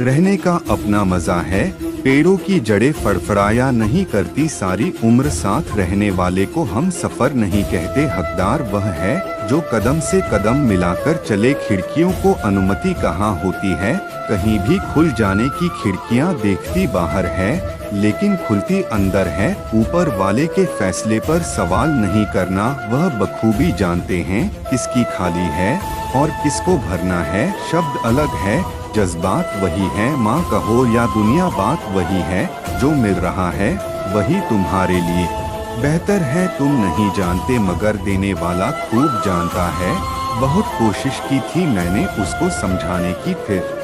S1: रहने का अपना मजा है, पेड़ों की जड़ें फड़फड़ाया नहीं करती सारी उम्र, साथ रहने वाले को हम सफर नहीं कहते, हकदार वह है जो कदम से कदम मिलाकर चले। खिड़कियों को अनुमति कहाँ होती है, कहीं भी खुल जाने की खिड़कियाँ देखती बाहर है लेकिन खुलती अंदर है। ऊपर वाले के फैसले पर सवाल नहीं करना, वह बखूबी जानते हैं किसकी खाली है और किसको भरना है। शब्द अलग है, जज्बात वही है, माँ कहो या दुनिया, बात वही है, जो मिल रहा है वही तुम्हारे लिए बेहतर है। तुम नहीं जानते मगर देने वाला खूब जानता है। बहुत कोशिश की थी मैंने उसको समझाने की, फिर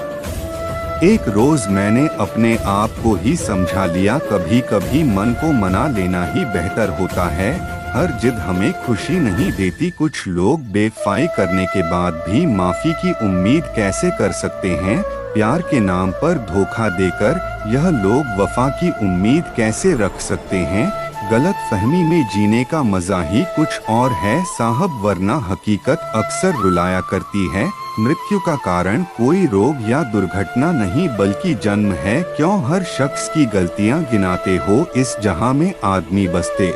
S1: एक रोज मैंने अपने आप को ही समझा लिया। कभी कभी मन को मना लेना ही बेहतर होता है, हर जिद हमें खुशी नहीं देती। कुछ लोग बेवफाई करने के बाद भी माफी की उम्मीद कैसे कर सकते हैं, प्यार के नाम पर धोखा देकर यह लोग वफा की उम्मीद कैसे रख सकते हैं। गलत फहमी में जीने का मजा ही कुछ और है साहब, वरना हकीकत अक्सर रुलाया करती है। मृत्यु का कारण कोई रोग या दुर्घटना नहीं बल्कि जन्म है। क्यों हर शख्स की गलतियां गिनाते हो, इस जहां में आदमी बसते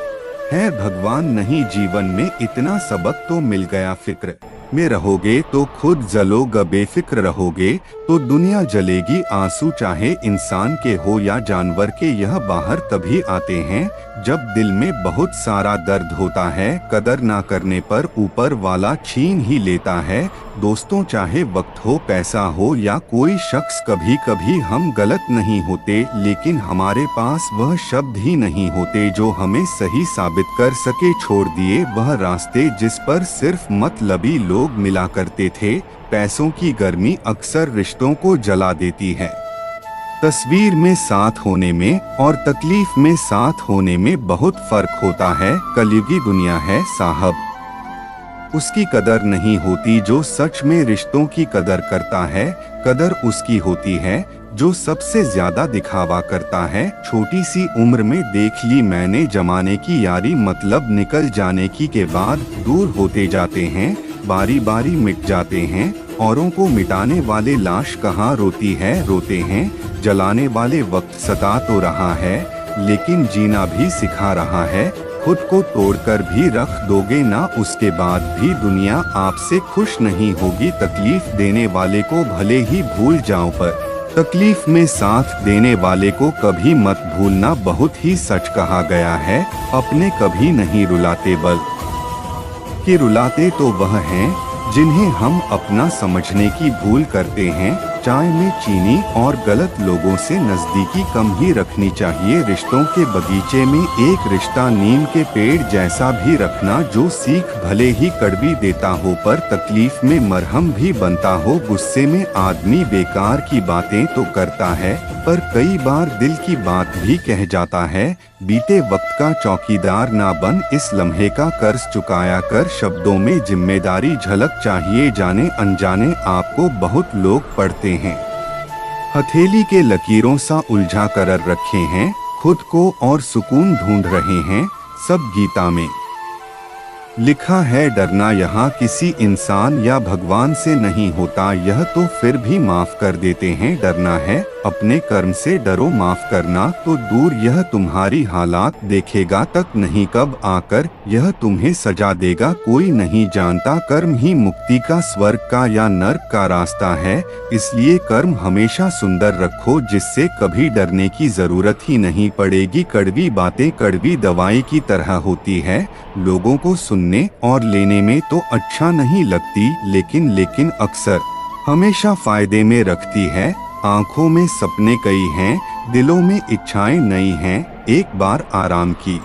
S1: हैं भगवान नहीं। जीवन में इतना सबक तो मिल गया, फिक्र में रहोगे तो खुद जलोगे, बेफिक्र रहोगे तो दुनिया जलेगी। आंसू चाहे इंसान के हो या जानवर के, यह बाहर तभी आते हैं जब दिल में बहुत सारा दर्द होता है। कदर ना करने पर ऊपर वाला छीन ही लेता है। दोस्तों चाहे वक्त हो, पैसा हो या कोई शख्स, कभी कभी हम गलत नहीं होते लेकिन हमारे पास वह शब्द ही नहीं होते जो हमें सही साबित कर सके। छोड़ दिए वह रास्ते जिस पर सिर्फ मतलबी लोग मिला करते थे। पैसों की गर्मी अक्सर रिश्तों को जला देती है। तस्वीर में साथ होने में और तकलीफ में साथ होने में बहुत फर्क होता है। कलयुगी दुनिया है साहब, उसकी कदर नहीं होती जो सच में रिश्तों की कदर करता है। कदर उसकी होती है जो सबसे ज्यादा दिखावा करता है। छोटी सी उम्र में देख ली मैंने जमाने की यारी, मतलब निकल जाने की के बाद दूर होते जाते हैं, बारी बारी मिट जाते हैं। औरों को मिटाने वाले लाश कहाँ रोती है, रोते हैं। जलाने वाले वक्त सता तो रहा है लेकिन जीना भी सिखा रहा है। खुद को तोड़कर भी रख दोगे ना, उसके बाद भी दुनिया आपसे खुश नहीं होगी। तकलीफ देने वाले को भले ही भूल जाओ पर तकलीफ में साथ देने वाले को कभी मत भूलना। बहुत ही सच कहा गया है, अपने कभी नहीं रुलाते बल्कि रुलाते तो वह हैं जिन्हें हम अपना समझने की भूल करते हैं। चाय में चीनी और गलत लोगों से नजदीकी कम ही रखनी चाहिए। रिश्तों के बगीचे में एक रिश्ता नीम के पेड़ जैसा भी रखना जो सीख भले ही कड़वी देता हो पर तकलीफ में मरहम भी बनता हो। गुस्से में आदमी बेकार की बातें तो करता है पर कई बार दिल की बात भी कह जाता है। बीते वक्त का चौकीदार ना बन, इस लम्हे का कर्ज चुकाया कर। शब्दों में जिम्मेदारी झलक चाहिए, जाने अनजाने आपको बहुत लोग पढ़ते हैं। हथेली के लकीरों सा उलझा कर रखे हैं खुद को और सुकून ढूंढ रहे हैं। सब गीता में लिखा है, डरना यहाँ किसी इंसान या भगवान से नहीं होता, यह तो फिर भी माफ कर देते हैं। डरना है अपने कर्म से, डरो माफ करना तो दूर यह तुम्हारी हालात देखेगा तक नहीं, कब आकर यह तुम्हें सजा देगा कोई नहीं जानता। कर्म ही मुक्ति का, स्वर्ग का या नर्क का रास्ता है, इसलिए कर्म हमेशा सुंदर रखो जिससे कभी डरने की जरूरत ही नहीं पड़ेगी। कड़वी बातें कड़वी दवाई की तरह होती है, लोगों को सुनने और लेने में तो अच्छा नहीं लगती लेकिन अक्सर हमेशा फायदे में रखती है। आंखों में सपने कई हैं, दिलों में इच्छाएं नई हैं, एक बार आराम की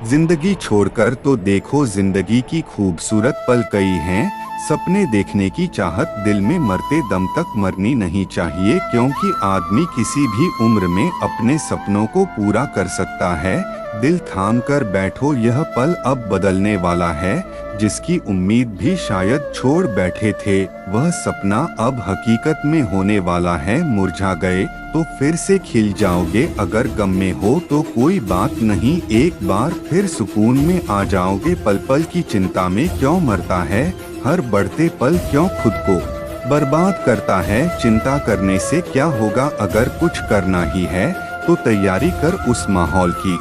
S1: जिंदगी छोड़कर तो देखो जिंदगी की खूबसूरत पल कई हैं। सपने देखने की चाहत दिल में मरते दम तक मरनी नहीं चाहिए, क्योंकि आदमी किसी भी उम्र में अपने सपनों को पूरा कर सकता है। दिल थाम कर बैठो, यह पल अब बदलने वाला है। जिसकी उम्मीद भी शायद छोड़ बैठे थे, वह सपना अब हकीकत में होने वाला है। मुरझा गए तो फिर से खिल जाओगे, अगर गम में हो तो कोई बात नहीं, एक बार फिर सुकून में आ जाओगे। पल पल की चिंता में क्यों मरता है, हर बढ़ते पल क्यों खुद को बर्बाद करता है। चिंता करने से क्या होगा, अगर कुछ करना ही है तो तैयारी कर उस माहौल की,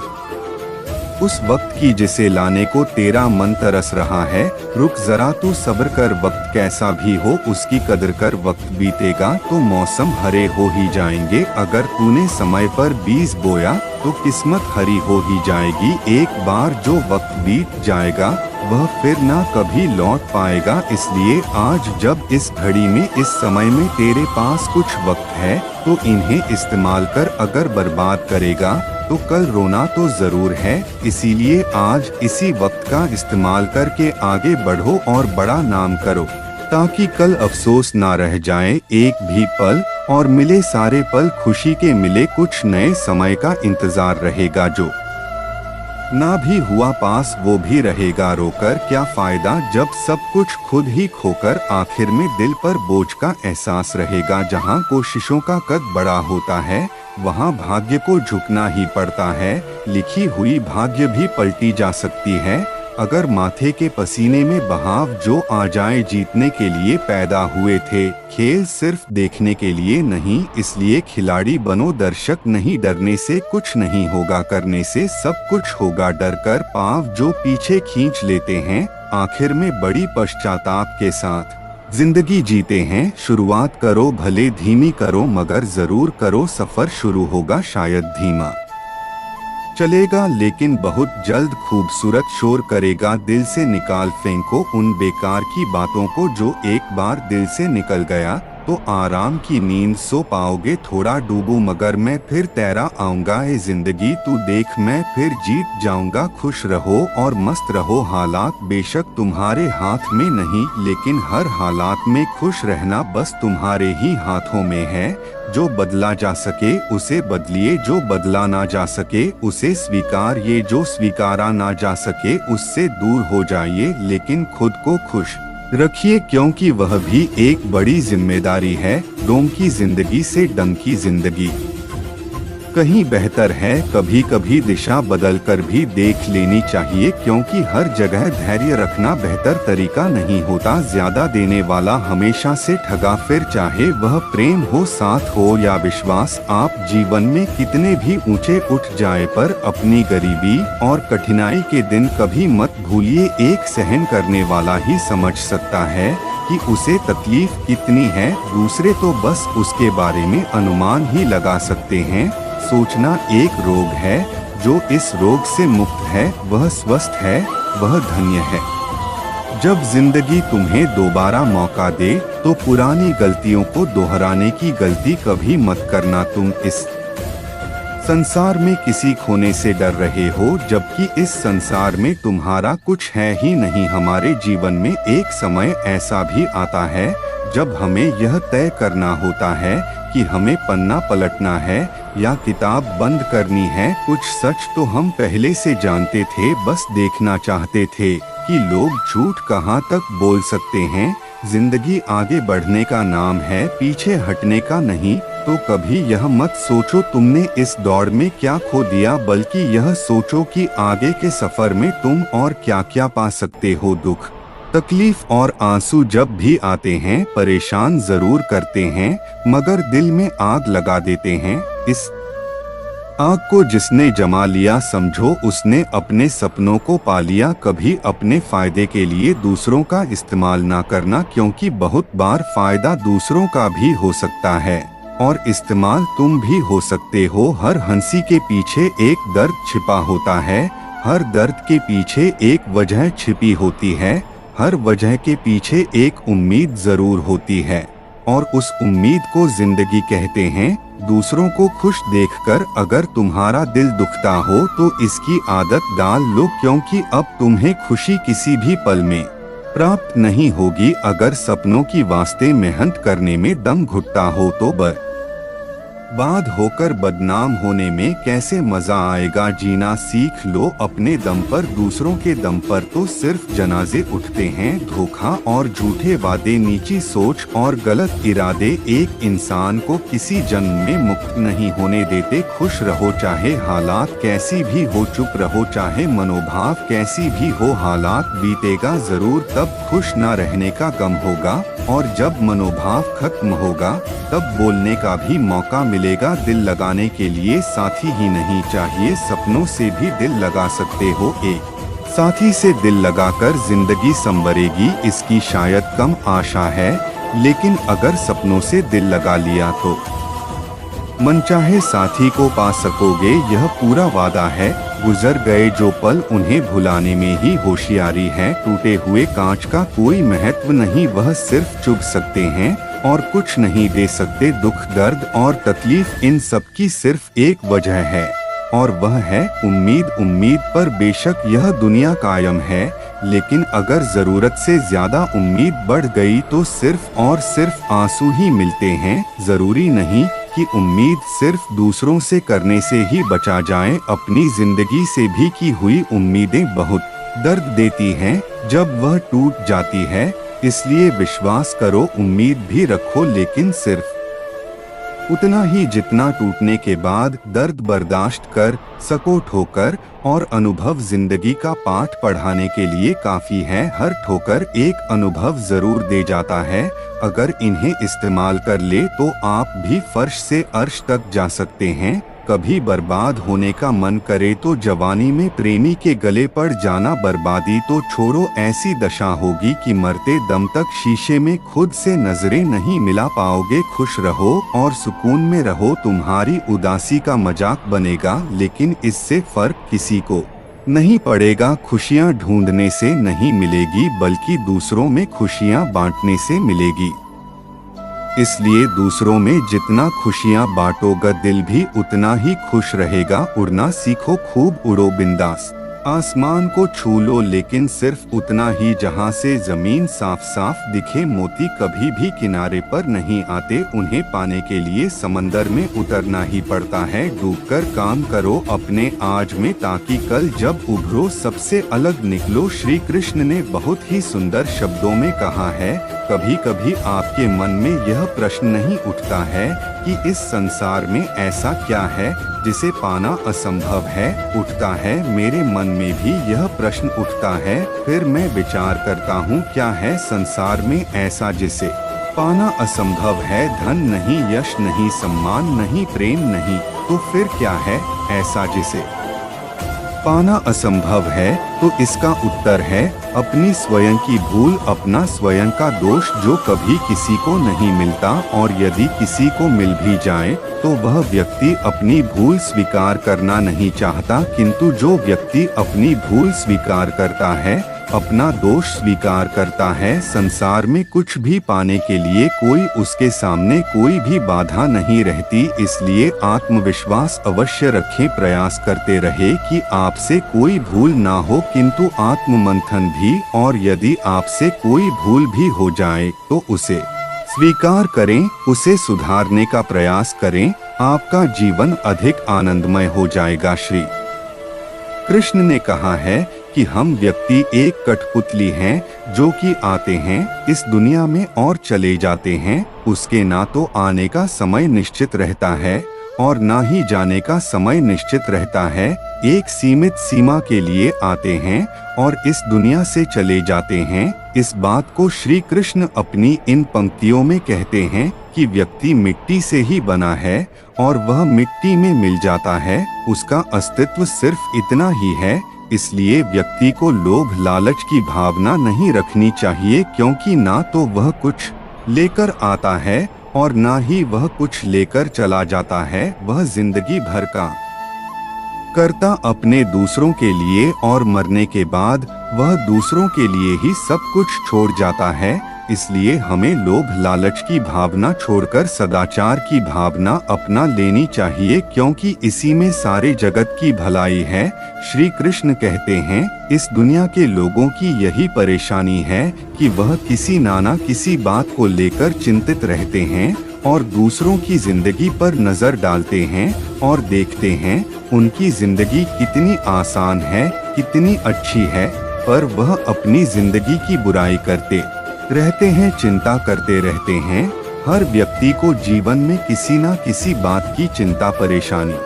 S1: उस वक्त की जिसे लाने को तेरा मन तरस रहा है। रुक जरा तू सब्र कर, वक्त कैसा भी हो उसकी कदर कर। वक्त बीतेगा तो मौसम हरे हो ही जाएंगे, अगर तूने समय पर बीज बोया तो किस्मत हरी हो ही जाएगी। एक बार जो वक्त बीत जाएगा वह फिर ना कभी लौट पाएगा। इसलिए आज जब इस घड़ी में, इस समय में तेरे पास कुछ वक्त है तो इन्हें इस्तेमाल कर। अगर बर्बाद करेगा तो कल रोना तो जरूर है, इसीलिए आज इसी वक्त का इस्तेमाल करके आगे बढ़ो और बड़ा नाम करो, ताकि कल अफसोस ना रह जाए एक भी पल, और मिले सारे पल खुशी के मिले। कुछ नए समय का इंतजार रहेगा, जो ना भी हुआ पास वो भी रहेगा रोकर। क्या फायदा जब सब कुछ खुद ही खोकर, आखिर में दिल पर बोझ का एहसास रहेगा। जहाँ कोशिशों का कद बड़ा होता है वहाँ भाग्य को झुकना ही पड़ता है। लिखी हुई भाग्य भी पलटी जा सकती है, अगर माथे के पसीने में बहाव जो आ जाए। जीतने के लिए पैदा हुए थे, खेल सिर्फ देखने के लिए नहीं, इसलिए खिलाड़ी बनो दर्शक नहीं। डरने से कुछ नहीं होगा, करने से सब कुछ होगा। डर कर पाँव जो पीछे खींच लेते हैं, आखिर में बड़ी पश्चाताप के साथ जिंदगी जीते हैं। शुरुआत करो भले धीमी करो, मगर जरूर करो। सफर शुरू होगा शायद धीमा चलेगा, लेकिन बहुत जल्द खूबसूरत शोर करेगा। दिल से निकाल फेंको उन बेकार की बातों को, जो एक बार दिल से निकल गया तो आराम की नींद सो पाओगे। थोड़ा डूबो मगर मैं फिर तैरा आऊंगा। ए जिंदगी तू देख मैं फिर जीत जाऊंगा। खुश रहो और मस्त रहो, हालात बेशक तुम्हारे हाथ में नहीं, लेकिन हर हालात में खुश रहना बस तुम्हारे ही हाथों में है। जो बदला जा सके उसे बदलिए, जो बदला ना जा सके उसे स्वीकारिए, जो स्वीकारा ना जा सके उससे दूर हो जाइए। लेकिन खुद को खुश रखिए, क्योंकि वह भी एक बड़ी जिम्मेदारी है। डोम की जिंदगी से डंग की जिंदगी कहीं बेहतर है। कभी कभी दिशा बदलकर भी देख लेनी चाहिए, क्योंकि हर जगह धैर्य रखना बेहतर तरीका नहीं होता। ज्यादा देने वाला हमेशा से ठगा, फिर चाहे वह प्रेम हो, साथ हो या विश्वास। आप जीवन में कितने भी ऊंचे उठ जाए पर अपनी गरीबी और कठिनाई के दिन कभी मत भूलिए। एक सहन करने वाला ही समझ सकता है कि उसे तकलीफ कितनी है, दूसरे तो बस उसके बारे में अनुमान ही लगा सकते हैं। सोचना एक रोग है, जो इस रोग से मुक्त है वह स्वस्थ है, वह धन्य है। जब जिंदगी तुम्हें दोबारा मौका दे तो पुरानी गलतियों को दोहराने की गलती कभी मत करना। तुम इस संसार में किसी खोने से डर रहे हो, जबकि इस संसार में तुम्हारा कुछ है ही नहीं। हमारे जीवन में एक समय ऐसा भी आता है जब हमें यह तय करना होता है कि हमें पन्ना पलटना है या किताब बंद करनी है। कुछ सच तो हम पहले से जानते थे, बस देखना चाहते थे कि लोग झूठ कहाँ तक बोल सकते हैं। जिंदगी आगे बढ़ने का नाम है, पीछे हटने का नहीं। तो कभी यह मत सोचो तुमने इस दौड़ में क्या खो दिया, बल्कि यह सोचो कि आगे के सफर में तुम और क्या क्या पा सकते हो। दुख, तकलीफ और आंसू जब भी आते हैं परेशान जरूर करते हैं, मगर दिल में आग लगा देते हैं। इस आग को जिसने जमा लिया समझो उसने अपने सपनों को पा लिया। कभी अपने फायदे के लिए दूसरों का इस्तेमाल ना करना, क्योंकि बहुत बार फायदा दूसरों का भी हो सकता है और इस्तेमाल तुम भी हो सकते हो। हर हंसी के पीछे एक दर्द छिपा होता है, हर दर्द के पीछे एक वजह छिपी होती है, हर वजह के पीछे एक उम्मीद जरूर होती है, और उस उम्मीद को जिंदगी कहते हैं। दूसरों को खुश देखकर अगर तुम्हारा दिल दुखता हो तो इसकी आदत डाल लो, क्योंकि अब तुम्हें खुशी किसी भी पल में प्राप्त नहीं होगी। अगर सपनों की वास्ते मेहनत करने में दम घुटता हो तो बाद होकर बदनाम होने में कैसे मजा आएगा। जीना सीख लो अपने दम पर, दूसरों के दम पर तो सिर्फ जनाजे उठते हैं। धोखा और झूठे वादे, नीची सोच और गलत इरादे एक इंसान को किसी जन्म में मुक्त नहीं होने देते। खुश रहो चाहे हालात कैसी भी हो, चुप रहो चाहे मनोभाव कैसी भी हो। हालात बीतेगा जरूर, तब खुश ना रहने का गम होगा, और जब मनोभाव खत्म होगा तब बोलने का भी मौका मिलेगा। दिल लगाने के लिए साथी ही नहीं चाहिए, सपनों से भी दिल लगा सकते हो। एक साथी से दिल लगाकर जिंदगी संवरेगी, इसकी शायद कम आशा है, लेकिन अगर सपनों से दिल लगा लिया तो मनचाहे साथी को पा सकोगे, यह पूरा वादा है। गुजर गए जो पल उन्हें भुलाने में ही होशियारी है। टूटे हुए कांच का कोई महत्व नहीं, वह सिर्फ चुभ सकते हैं और कुछ नहीं दे सकते। दुख, दर्द और तकलीफ, इन सब की सिर्फ एक वजह है, और वह है उम्मीद। उम्मीद पर बेशक यह दुनिया कायम है, लेकिन अगर जरूरत से ज्यादा उम्मीद बढ़ गई तो सिर्फ और सिर्फ आंसू ही मिलते हैं। जरूरी नहीं कि उम्मीद सिर्फ दूसरों से करने से ही बचा जाए, अपनी जिंदगी से भी की हुई उम्मीदें बहुत दर्द देती हैं जब वह टूट जाती है। इसलिए विश्वास करो, उम्मीद भी रखो, लेकिन सिर्फ उतना ही जितना टूटने के बाद दर्द बर्दाश्त कर सको। ठोकर और अनुभव जिंदगी का पाठ पढ़ाने के लिए काफी है। हर ठोकर एक अनुभव जरूर दे जाता है। अगर इन्हें इस्तेमाल कर ले तो आप भी फर्श से अर्श तक जा सकते हैं। कभी बर्बाद होने का मन करे तो जवानी में प्रेमी के गले पड़ जाना। बर्बादी तो छोड़ो, ऐसी दशा होगी कि मरते दम तक शीशे में खुद से नजरें नहीं मिला पाओगे। खुश रहो और सुकून में रहो, तुम्हारी उदासी का मजाक बनेगा, लेकिन इससे फर्क किसी को नहीं पड़ेगा। खुशियाँ ढूंढने से नहीं मिलेगी, बल्कि दूसरों में खुशियाँ बांटने से मिलेगी। इसलिए दूसरों में जितना खुशियाँ बांटोगे दिल भी उतना ही खुश रहेगा। उड़ना सीखो, खूब उड़ो बिंदास, आसमान को छू लो, लेकिन सिर्फ उतना ही जहां से जमीन साफ साफ दिखे। मोती कभी भी किनारे पर नहीं आते, उन्हें पाने के लिए समंदर में उतरना ही पड़ता है। डूबकर काम करो अपने आज में, ताकि कल जब उभरो सबसे अलग निकलो। श्री कृष्ण ने बहुत ही सुंदर शब्दों में कहा है। कभी कभी आपके मन में यह प्रश्न नहीं उठता है कि इस संसार में ऐसा क्या है जिसे पाना असंभव है? उठता है, मेरे मन में भी यह प्रश्न उठता है। फिर मैं विचार करता हूँ, क्या है संसार में ऐसा जिसे पाना असंभव है? धन नहीं, यश नहीं, सम्मान नहीं, प्रेम नहीं, तो फिर क्या है ऐसा जिसे पाना असंभव है? तो इसका उत्तर है अपनी स्वयं की भूल, अपना स्वयं का दोष, जो कभी किसी को नहीं मिलता। और यदि किसी को मिल भी जाए तो वह व्यक्ति अपनी भूल स्वीकार करना नहीं चाहता, किंतु जो व्यक्ति अपनी भूल स्वीकार करता है, अपना दोष स्वीकार करता है, संसार में कुछ भी पाने के लिए कोई उसके सामने कोई भी बाधा नहीं रहती। इसलिए आत्मविश्वास अवश्य रखें, प्रयास करते रहे कि आपसे कोई भूल ना हो, किंतु आत्ममंथन भी। और यदि आपसे कोई भूल भी हो जाए तो उसे स्वीकार करें, उसे सुधारने का प्रयास करें, आपका जीवन अधिक आनंदमय हो जाएगा। श्री कृष्ण ने कहा है कि हम व्यक्ति एक कठपुतली हैं जो कि आते हैं इस दुनिया में और चले जाते हैं। उसके ना तो आने का समय निश्चित रहता है और ना ही जाने का समय निश्चित रहता है। एक सीमित सीमा के लिए आते हैं और इस दुनिया से चले जाते हैं। इस बात को श्री कृष्ण अपनी इन पंक्तियों में कहते हैं कि व्यक्ति मिट्टी से ही बना है और वह मिट्टी में मिल जाता है, उसका अस्तित्व सिर्फ इतना ही है। इसलिए व्यक्ति को लोभ लालच की भावना नहीं रखनी चाहिए, क्योंकि ना तो वह कुछ लेकर आता है और ना ही वह कुछ लेकर चला जाता है। वह जिंदगी भर का करता अपने दूसरों के लिए, और मरने के बाद वह दूसरों के लिए ही सब कुछ छोड़ जाता है। इसलिए हमें लोभ लालच की भावना छोड़कर सदाचार की भावना अपना लेनी चाहिए, क्योंकि इसी में सारे जगत की भलाई है। श्री कृष्ण कहते हैं, इस दुनिया के लोगों की यही परेशानी है कि वह किसी नाना किसी बात को लेकर चिंतित रहते हैं और दूसरों की जिंदगी पर नजर डालते हैं और देखते हैं उनकी जिंदगी कितनी आसान है, कितनी अच्छी है, पर वह अपनी जिंदगी की बुराई करते रहते हैं, चिंता करते रहते हैं। हर व्यक्ति को जीवन में किसी न किसी बात की चिंता परेशानी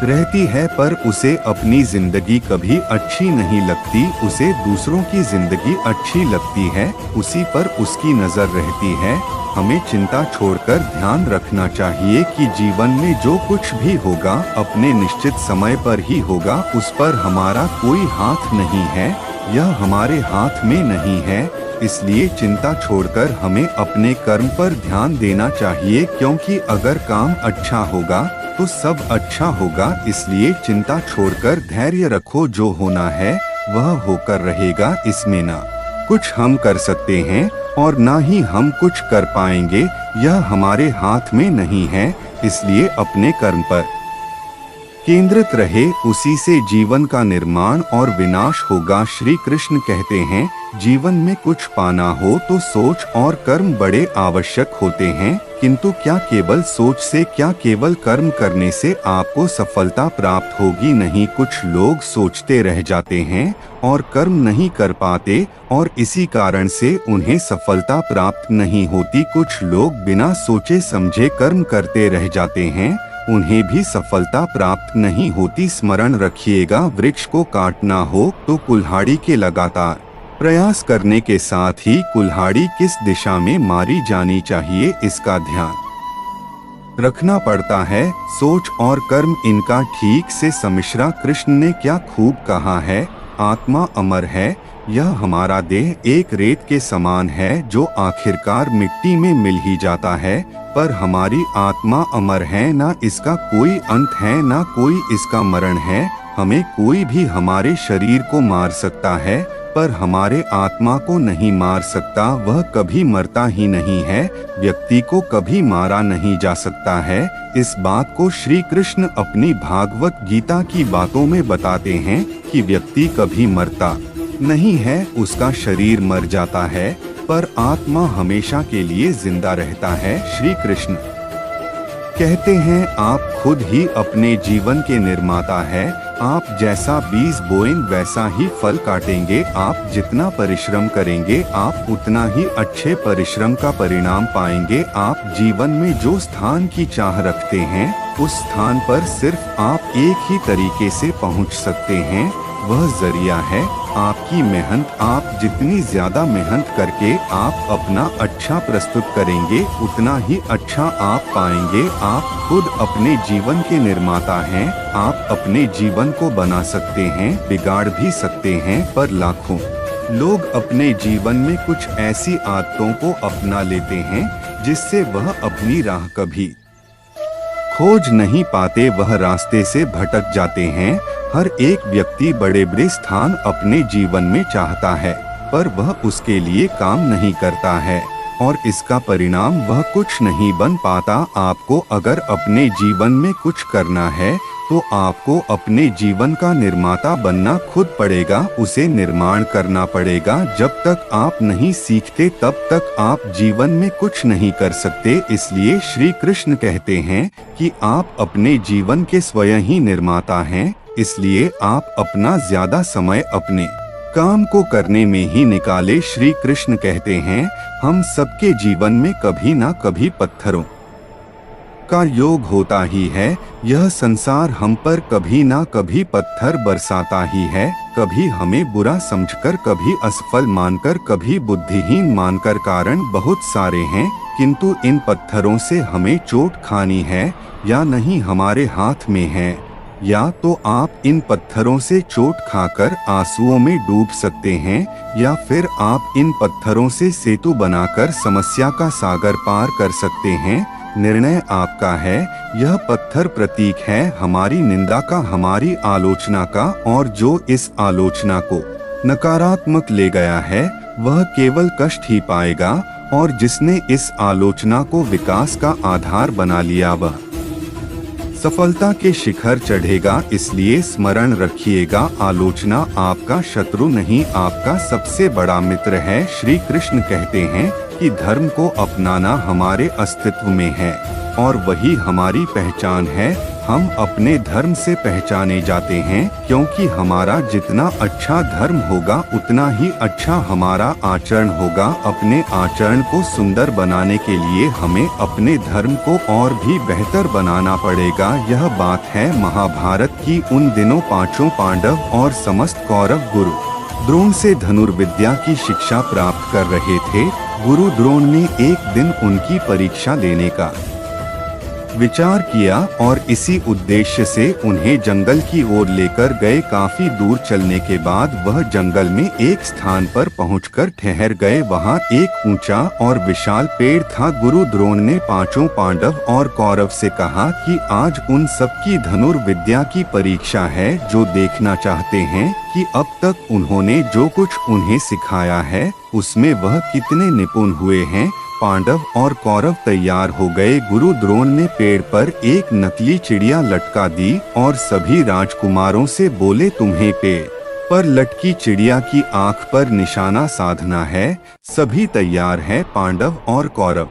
S1: रहती है, पर उसे अपनी जिंदगी कभी अच्छी नहीं लगती, उसे दूसरों की जिंदगी अच्छी लगती है, उसी पर उसकी नजर रहती है। हमें चिंता छोड़कर ध्यान रखना चाहिए कि जीवन में जो कुछ भी होगा अपने निश्चित समय पर ही होगा, उस पर हमारा कोई हाथ नहीं है, यह हमारे हाथ में नहीं है। इसलिए चिंता छोड़कर हमें अपने कर्म पर ध्यान देना चाहिए, क्योंकि अगर काम अच्छा होगा तो सब अच्छा होगा। इसलिए चिंता छोड़कर धैर्य रखो, जो होना है वह होकर रहेगा। इसमें ना कुछ हम कर सकते हैं और ना ही हम कुछ कर पाएंगे, यह हमारे हाथ में नहीं है। इसलिए अपने कर्म पर केंद्रित रहे, उसी से जीवन का निर्माण और विनाश होगा। श्री कृष्ण कहते हैं, जीवन में कुछ पाना हो तो सोच और कर्म बड़े आवश्यक होते हैं, किंतु क्या केवल सोच से, क्या केवल कर्म करने से आपको सफलता प्राप्त होगी? नहीं। कुछ लोग सोचते रह जाते हैं और कर्म नहीं कर पाते और इसी कारण से उन्हें सफलता प्राप्त नहीं होती। कुछ लोग बिना सोचे समझे कर्म करते रह जाते हैं, उन्हें भी सफलता प्राप्त नहीं होती। स्मरण रखिएगा, वृक्ष को काटना हो तो कुल्हाड़ी के लगातार प्रयास करने के साथ ही कुल्हाड़ी किस दिशा में मारी जानी चाहिए इसका ध्यान रखना पड़ता है। सोच और कर्म इनका ठीक से सम्मिश्रण। कृष्ण ने क्या खूब कहा है, आत्मा अमर है, यह हमारा देह एक रेत के समान है जो आखिरकार मिट्टी में मिल ही जाता है, पर हमारी आत्मा अमर है, ना इसका कोई अंत है, ना कोई इसका मरण है। हमें कोई भी हमारे शरीर को मार सकता है, पर हमारे आत्मा को नहीं मार सकता, वह कभी मरता ही नहीं है। व्यक्ति को कभी मारा नहीं जा सकता है। इस बात को श्री कृष्ण अपनी भागवत गीता की बातों में बताते हैं कि व्यक्ति कभी मरता नहीं है, उसका शरीर मर जाता है, पर आत्मा हमेशा के लिए जिंदा रहता है। श्री कृष्ण कहते हैं, आप खुद ही अपने जीवन के निर्माता है। आप जैसा बीज बोएंगे वैसा ही फल काटेंगे। आप जितना परिश्रम करेंगे आप उतना ही अच्छे परिश्रम का परिणाम पाएंगे। आप जीवन में जो स्थान की चाह रखते हैं उस स्थान पर सिर्फ आप एक ही तरीके से पहुंच सकते हैं, वह जरिया है आपकी मेहनत। आप जितनी ज्यादा मेहनत करके आप अपना अच्छा प्रस्तुत करेंगे उतना ही अच्छा आप पाएंगे। आप खुद अपने जीवन के निर्माता हैं। आप अपने जीवन को बना सकते हैं, बिगाड़ भी सकते हैं, पर लाखों लोग अपने जीवन में कुछ ऐसी आदतों को अपना लेते हैं जिससे वह अपनी राह कभी खोज नहीं पाते, वह रास्ते से भटक जाते हैं। हर एक व्यक्ति बड़े बड़े स्थान अपने जीवन में चाहता है, पर वह उसके लिए काम नहीं करता है और इसका परिणाम वह कुछ नहीं बन पाता। आपको अगर अपने जीवन में कुछ करना है तो आपको अपने जीवन का निर्माता बनना खुद पड़ेगा, उसे निर्माण करना पड़ेगा। जब तक आप नहीं सीखते तब तक आप जीवन में कुछ नहीं कर सकते। इसलिए श्री कृष्ण कहते हैं कि आप अपने जीवन के स्वयं ही निर्माता हैं। इसलिए आप अपना ज्यादा समय अपने काम को करने में ही निकाले। श्री कृष्ण कहते हैं, हम सबके जीवन में कभी ना कभी पत्थरों का योग होता ही है। यह संसार हम पर कभी ना कभी पत्थर बरसाता ही है, कभी हमें बुरा समझकर, कभी असफल मानकर, कभी बुद्धिहीन मानकर। कारण बहुत सारे हैं, किंतु इन पत्थरों से हमें चोट खानी है या नहीं हमारे हाथ में है। या तो आप इन पत्थरों से चोट खाकर आंसुओं में डूब सकते हैं, या फिर आप इन पत्थरों से सेतु बनाकर समस्या का सागर पार कर सकते हैं। निर्णय आपका है। यह पत्थर प्रतीक है हमारी निंदा का, हमारी आलोचना का, और जो इस आलोचना को नकारात्मक ले गया है वह केवल कष्ट ही पाएगा, और जिसने इस आलोचना को विकास का आधार बना लिया वह सफलता के शिखर चढ़ेगा। इसलिए स्मरण रखिएगा, आलोचना आपका शत्रु नहीं, आपका सबसे बड़ा मित्र है। श्री कृष्ण कहते हैं कि धर्म को अपनाना हमारे अस्तित्व में है और वही हमारी पहचान है। हम अपने धर्म से पहचाने जाते हैं, क्योंकि हमारा जितना अच्छा धर्म होगा उतना ही अच्छा हमारा आचरण होगा। अपने आचरण को सुंदर बनाने के लिए हमें अपने धर्म को और भी बेहतर बनाना पड़ेगा। यह बात है महाभारत की। उन दिनों पांचों पांडव और समस्त कौरव गुरु द्रोण से धनुर्विद्या की शिक्षा प्राप्त कर रहे थे। गुरु द्रोण ने एक दिन उनकी परीक्षा लेने का विचार किया और इसी उद्देश्य से उन्हें जंगल की ओर लेकर गए। काफी दूर चलने के बाद वह जंगल में एक स्थान पर पहुंचकर ठहर गए। वहां एक ऊंचा और विशाल पेड़ था। गुरु द्रोण ने पांचों पांडव और कौरव से कहा कि आज उन सबकी धनुर्विद्या की परीक्षा है जो देखना चाहते हैं कि अब तक उन्होंने जो कुछ उन्हें सिखाया है उसमें वह कितने निपुण हुए हैं। पांडव और कौरव तैयार हो गए। गुरु द्रोण ने पेड़ पर एक नकली चिड़िया लटका दी और सभी राजकुमारों से बोले, तुम्हें पेड़ पर लटकी चिड़िया की आंख पर निशाना साधना है। सभी तैयार हैं। पांडव और कौरव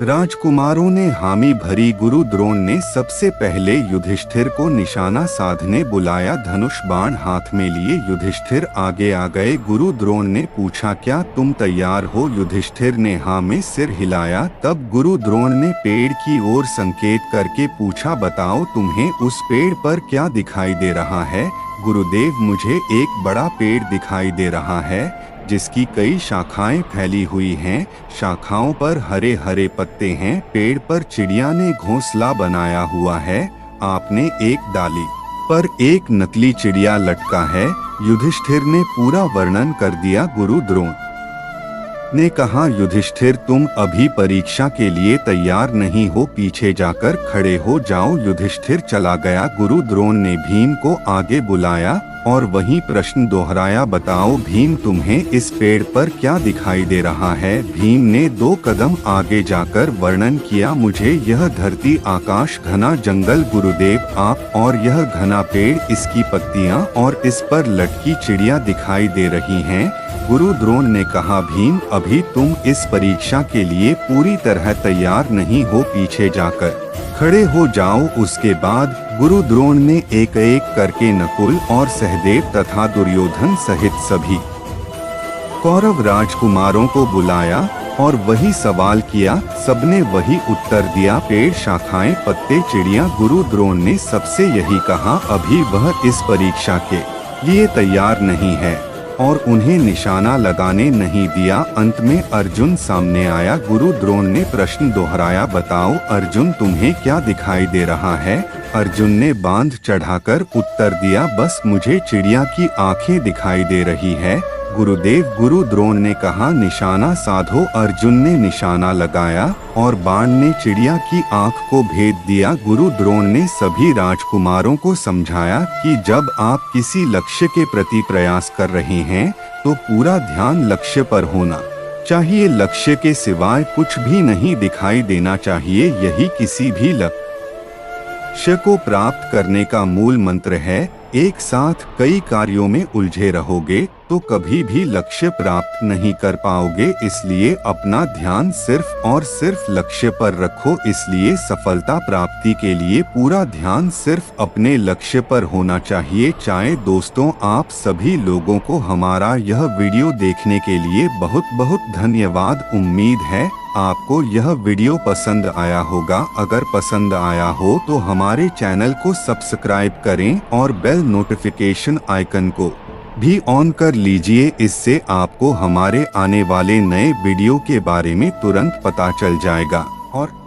S1: राजकुमारों ने हामी भरी। गुरु द्रोण ने सबसे पहले युधिष्ठिर को निशाना साधने बुलाया। धनुष बाण हाथ में लिए युधिष्ठिर आगे आ गए। गुरु द्रोण ने पूछा, क्या तुम तैयार हो? युधिष्ठिर ने हाँ में सिर हिलाया। तब गुरु द्रोण ने पेड़ की ओर संकेत करके पूछा, बताओ तुम्हें उस पेड़ पर क्या दिखाई दे रहा है? गुरुदेव, मुझे एक बड़ा पेड़ दिखाई दे रहा है जिसकी कई शाखाएं फैली हुई हैं। शाखाओं पर हरे हरे पत्ते हैं। पेड़ पर चिड़िया ने घोंसला बनाया हुआ है। आपने एक डाली पर एक नकली चिड़िया लटका है। युधिष्ठिर ने पूरा वर्णन कर दिया। गुरु द्रोण ने कहा, युधिष्ठिर तुम अभी परीक्षा के लिए तैयार नहीं हो, पीछे जाकर खड़े हो जाओ। युधिष्ठिर चला गया। गुरु द्रोण ने भीम को आगे बुलाया और वही प्रश्न दोहराया, बताओ भीम तुम्हें इस पेड़ पर क्या दिखाई दे रहा है? भीम ने 2 कदम आगे जाकर वर्णन किया, मुझे यह धरती, आकाश, घना जंगल, गुरुदेव आप और यह घना पेड़, इसकी पत्तियां और इस पर लटकी चिड़िया दिखाई दे रही हैं। गुरु द्रोण ने कहा, भीम अभी तुम इस परीक्षा के लिए पूरी तरह तैयार नहीं हो, पीछे जाकर खड़े हो जाओ। उसके बाद गुरु द्रोण ने एक एक करके नकुल और सहदेव तथा दुर्योधन सहित सभी कौरव राजकुमारों को बुलाया और वही सवाल किया। सबने वही उत्तर दिया, पेड़, शाखाएं, पत्ते, चिड़िया। गुरु द्रोण ने सबसे यही कहा, अभी वह इस परीक्षा के लिए तैयार नहीं है और उन्हें निशाना लगाने नहीं दिया। अंत में अर्जुन सामने आया। गुरु द्रोण ने प्रश्न दोहराया, बताओ अर्जुन तुम्हें क्या दिखाई दे रहा है? अर्जुन ने बांध चढ़ाकर उत्तर दिया, बस मुझे चिड़िया की आंखें दिखाई दे रही है। गुरुदेव, गुरु द्रोण ने कहा, निशाना साधो। अर्जुन ने निशाना लगाया और बाण ने चिड़िया की आंख को भेद दिया। गुरु द्रोण ने सभी राजकुमारों को समझाया कि जब आप किसी लक्ष्य के प्रति प्रयास कर रहे हैं तो पूरा ध्यान लक्ष्य पर होना चाहिए। लक्ष्य के सिवाय कुछ भी नहीं दिखाई देना चाहिए। यही किसी भी लक्ष्य को प्राप्त करने का मूल मंत्र है। एक साथ कई कार्यों में उलझे रहोगे तो कभी भी लक्ष्य प्राप्त नहीं कर पाओगे। इसलिए अपना ध्यान सिर्फ और सिर्फ लक्ष्य पर रखो। इसलिए सफलता प्राप्ति के लिए पूरा ध्यान सिर्फ अपने लक्ष्य पर होना चाहिए। चाहे दोस्तों, आप सभी लोगों को हमारा यह वीडियो देखने के लिए बहुत बहुत धन्यवाद। उम्मीद है आपको यह वीडियो पसंद आया होगा। अगर पसंद आया हो तो हमारे चैनल को सब्सक्राइब करें और बेल नोटिफिकेशन आइकन को भी ऑन कर लीजिए। इससे आपको हमारे आने वाले नए वीडियो के बारे में तुरंत पता चल जाएगा और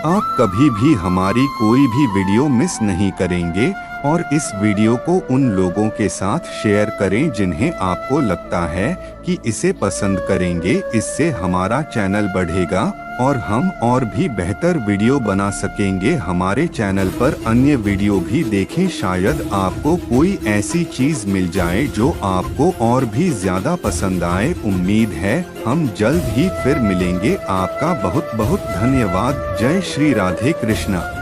S1: आप कभी भी हमारी कोई भी वीडियो मिस नहीं करेंगे। और इस वीडियो को उन लोगों के साथ शेयर करें जिन्हें आपको लगता है कि इसे पसंद करेंगे। इससे हमारा चैनल बढ़ेगा और हम और भी बेहतर वीडियो बना सकेंगे। हमारे चैनल पर अन्य वीडियो भी देखें, शायद आपको कोई ऐसी चीज मिल जाए जो आपको और भी ज्यादा पसंद आए। उम्मीद है हम जल्द ही फिर मिलेंगे। आपका बहुत बहुत धन्यवाद। जय श्री राधे कृष्णा।